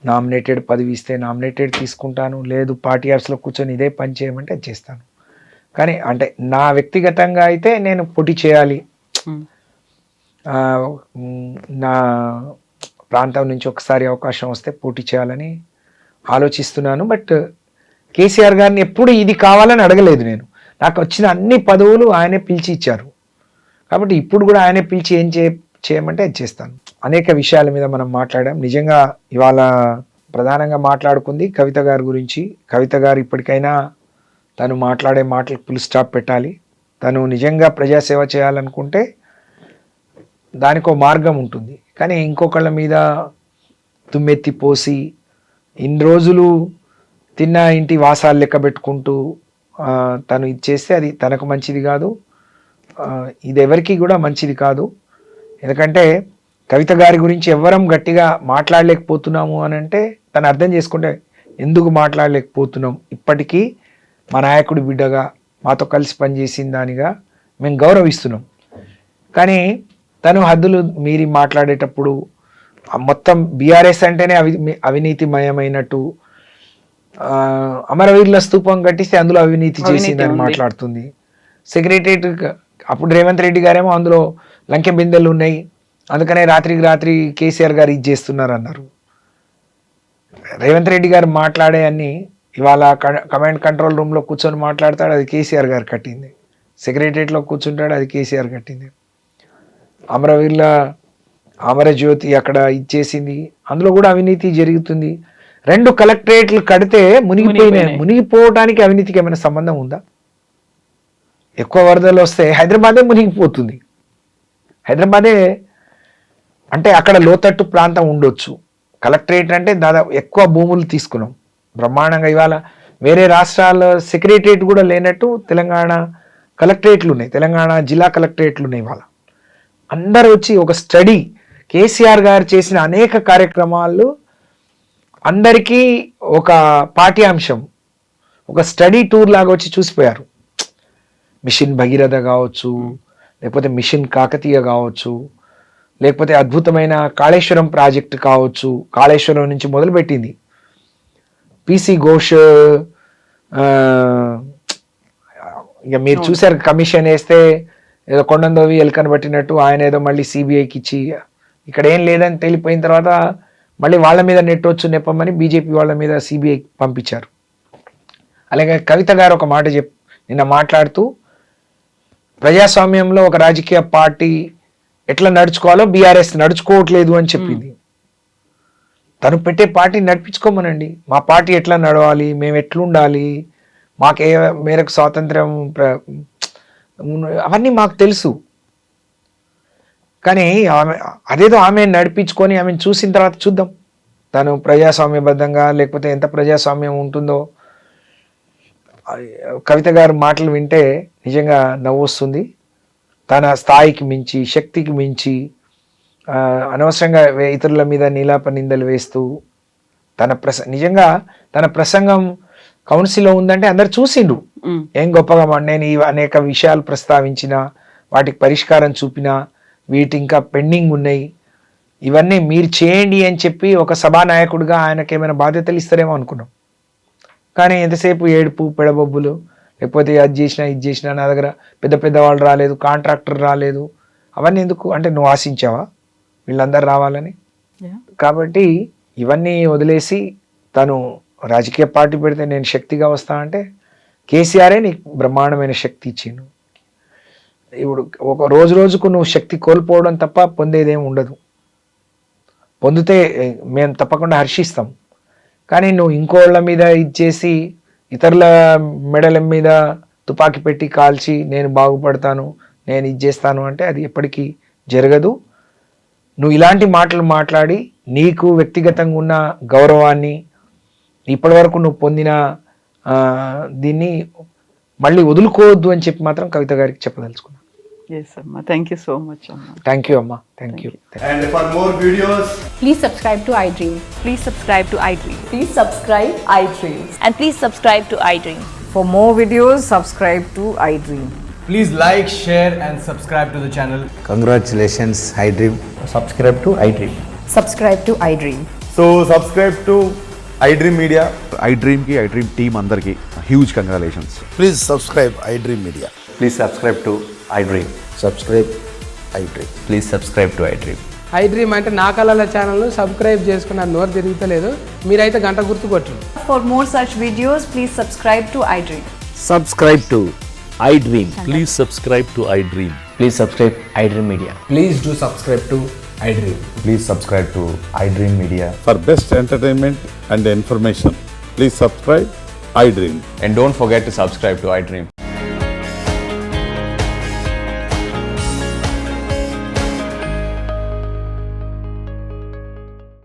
నామినేటెడ్ పదవి ఇస్తే నామినేటెడ్ తీసుకుంటాను, లేదు పార్టీ ఆఫీస్లో కూర్చొని ఇదే పని చేయమంటే అది చేస్తాను. కానీ అంటే నా వ్యక్తిగతంగా అయితే నేను పోటీ చేయాలి, నా ప్రాంతం నుంచి ఒకసారి అవకాశం వస్తే పోటీ చేయాలని ఆలోచిస్తున్నాను. బట్ కేసీఆర్ గారిని ఎప్పుడు ఇది కావాలని అడగలేదు నేను. నాకు వచ్చిన అన్ని పదవులు ఆయనే పిలిచి ఇచ్చారు, కాబట్టి ఇప్పుడు కూడా ఆయనే పిలిచి ఏం చేయమంటే అది చేస్తాను. అనేక విషయాల మీద మనం మాట్లాడాం. నిజంగా ఇవాళ ప్రధానంగా మాట్లాడుకుంది కవిత గారి గురించి. కవిత గారు ఇప్పటికైనా తను మాట్లాడే మాటలకు ఫుల్ స్టాప్ పెట్టాలి. తను నిజంగా ప్రజాసేవ చేయాలనుకుంటే దానికో మార్గం ఉంటుంది, కానీ ఇంకొకళ్ళ మీద తుమ్మెత్తి పోసి ఇన్ని రోజులు తిన్న ఇంటి వాసాలు లెక్క పెట్టుకుంటూ తను ఇది చేస్తే అది తనకు మంచిది కాదు, ఇది ఎవరికి కూడా మంచిది కాదు. ఎందుకంటే కవిత గారి గురించి ఎవ్వరం గట్టిగా మాట్లాడలేకపోతున్నాము అని అంటే తను అర్థం చేసుకుంటే ఎందుకు మాట్లాడలేకపోతున్నాం. ఇప్పటికీ మా నాయకుడి బిడ్డగా మాతో కలిసి పనిచేసిన దానిగా మేము గౌరవిస్తున్నాం. కానీ తను హద్దులు మీరి మాట్లాడేటప్పుడు మొత్తం బీఆర్ఎస్ అంటేనే అవినీతిమయమైనట్టు, అమరవీరుల స్తూపం కట్టిస్తే అందులో అవినీతి చేసిందని మాట్లాడుతుంది. సెక్రటరియట్ అప్పుడు రేవంత్ రెడ్డి గారేమో అందులో లంకె బిందెలు ఉన్నాయి, అందుకనే రాత్రికి రాత్రి కేసీఆర్ గారు ఇది చేస్తున్నారు అన్నారు. రేవంత్ రెడ్డి గారు మాట్లాడే అన్ని ఇవాళ కమాండ్ కంట్రోల్ రూమ్లో కూర్చొని మాట్లాడతాడు, అది కేసీఆర్ గారు కట్టింది. సెక్రటరియట్లో కూర్చుంటాడు, అది కేసీఆర్ కట్టింది. అమరవీరుల అమరజ్యోతి అక్కడ ఇచ్చేసింది, అందులో కూడా అవినీతి జరుగుతుంది. 2 కలెక్టరేట్లు కడితే మునిగిపోవడానికి అవినీతికి ఏమైనా సంబంధం ఉందా? ఎక్కువ వరదలు వస్తే హైదరాబాదే మునిగిపోతుంది. హైదరాబాదే అంటే అక్కడ లోతట్టు ప్రాంతం ఉండొచ్చు. కలెక్టరేట్ అంటే దాదాపు ఎక్కువ భూములు తీసుకున్నాం బ్రహ్మాండంగా. ఇవాళ వేరే రాష్ట్రాల సెక్రటరియట్ కూడా లేనట్టు తెలంగాణ కలెక్టరేట్లు ఉన్నాయి, తెలంగాణ జిల్లా కలెక్టరేట్లు ఉన్నాయి. ఇవాళ అందరూ వచ్చి ఒక స్టడీ, కేసీఆర్ గారు చేసిన అనేక కార్యక్రమాలు అందరికీ ఒక పాఠ్యాంశం, ఒక స్టడీ టూర్ లాగా వచ్చి చూసిపోయారు. మిషన్ భగీరథ కావచ్చు, లేకపోతే మిషన్ కాకతీయ కావచ్చు, లేకపోతే అద్భుతమైన కాళేశ్వరం ప్రాజెక్టు కావచ్చు. కాళేశ్వరం నుంచి మొదలుపెట్టింది పిసి ఘోష్. ఇక మీరు చూసారు, కమిషన్ వేస్తే ఏదో కొండందోవి ఎలుకను పట్టినట్టు ఆయన ఏదో మళ్ళీ సిబిఐకి ఇచ్చి ఇక్కడ ఏం లేదని తేలిపోయిన తర్వాత మళ్ళీ వాళ్ళ మీద నెట్టొచ్చు నెప్పమని బీజేపీ వాళ్ళ మీద సిబిఐ పంపించారు. అలాగే కవిత గారు ఒక మాట నిన్న మాట్లాడుతూ ప్రజాస్వామ్యంలో ఒక రాజకీయ పార్టీ ఎట్లా నడుచుకోవాలో బీఆర్ఎస్ నడుచుకోవట్లేదు అని చెప్పింది. తను పెట్టే పార్టీ నడిపించుకోమనండి, మా పార్టీ ఎట్లా నడవాలి, మేము ఎట్లుండాలి, మాకు ఏ మేరకు స్వాతంత్రం అవన్నీ మాకు తెలుసు. కానీ అదేదో ఆమె నడిపించుకొని ఆమెను చూసిన తర్వాత చూద్దాం తను ప్రజాస్వామ్యబద్ధంగా లేకపోతే ఎంత ప్రజాస్వామ్యం ఉంటుందో. కవిత గారు మాటలు వింటే నిజంగా నవ్వు వస్తుంది. తన స్థాయికి మించి, శక్తికి మించి అనవసరంగా ఇతరుల మీద నీలాప నిందలు వేస్తూ నిజంగా తన ప్రసంగం కౌన్సిల్లో ఉందంటే అందరు చూసిండ్రు ఏం గొప్పగా. నేను ఈ అనేక విషయాలు ప్రస్తావించిన, వాటికి పరిష్కారం చూపిన, వీటి ఇంకా పెండింగ్ ఉన్నాయి, ఇవన్నీ మీరు చేయండి అని చెప్పి ఒక సభానాయకుడిగా ఆయనకి ఏమైనా బాధ్యతలు ఇస్తారేమో అనుకున్నాం. కానీ ఎంతసేపు ఏడుపు పెడబొబ్బులు, లేకపోతే అది చేసినా ఇది చేసినా, నా దగ్గర పెద్ద పెద్ద వాళ్ళు రాలేదు, కాంట్రాక్టర్ రాలేదు, అవన్నీ ఎందుకు అంటే నువ్వు ఆశించావా వీళ్ళందరూ రావాలని? కాబట్టి ఇవన్నీ వదిలేసి తను రాజకీయ పార్టీ పెడితే నేను శక్తిగా వస్తా అంటే కేసీఆరే నీకు బ్రహ్మాండమైన శక్తి ఇచ్చిండు. ఇప్పుడు ఒక రోజు రోజుకు నువ్వు శక్తి కోల్పోవడం తప్ప పొందేదేం ఉండదు. పొందితే మేము తప్పకుండా హర్షిస్తాం. కానీ నువ్వు ఇంకోళ్ళ మీద ఇచ్చేసి ఇతరుల మెడల మీద తుపాకీ పెట్టి కాల్చి నేను బాగుపడతాను, నేను ఇది చేస్తాను అంటే అది ఎప్పటికీ జరగదు. నువ్వు ఇలాంటి మాటలు మాట్లాడి నీకు వ్యక్తిగతంగా ఉన్న గౌరవాన్ని, ఇప్పటి వరకు నువ్వు పొందిన దీన్ని మళ్ళీ వదులుకోవద్దు అని చెప్పి మాత్రం కవిత గారికి చెప్పదలుచుకున్నాను. Yes, Amma. Thank you so much, Amma. Thank you, Amma. Thank you. And for more videos, please subscribe to iDream. Please subscribe to iDream. Please subscribe iDream. And please subscribe to iDream. For more videos, subscribe to iDream. please like, share and subscribe to the channel. Congratulations, iDream. Subscribe to iDream. Subscribe to iDream. So subscribe to iDream Media. iDream ki iDream team andarki huge congratulations. Please subscribe iDream Media. Please subscribe to iDream. Subscribe iDream. Please subscribe to iDream. iDream అంటే నా కళల ఛానల్ను subscribe చేసుకున్న నోరు తిరుగుతలేదు, మీరైతే గంట గుర్తు కొట్టండి. For more such videos, please subscribe to iDream. Subscribe to iDream. Please subscribe to iDream. Please subscribe iDream Media. Please do subscribe to iDream. Please subscribe to iDream Media. For best entertainment and information, please subscribe iDream. And don't forget to subscribe to iDream.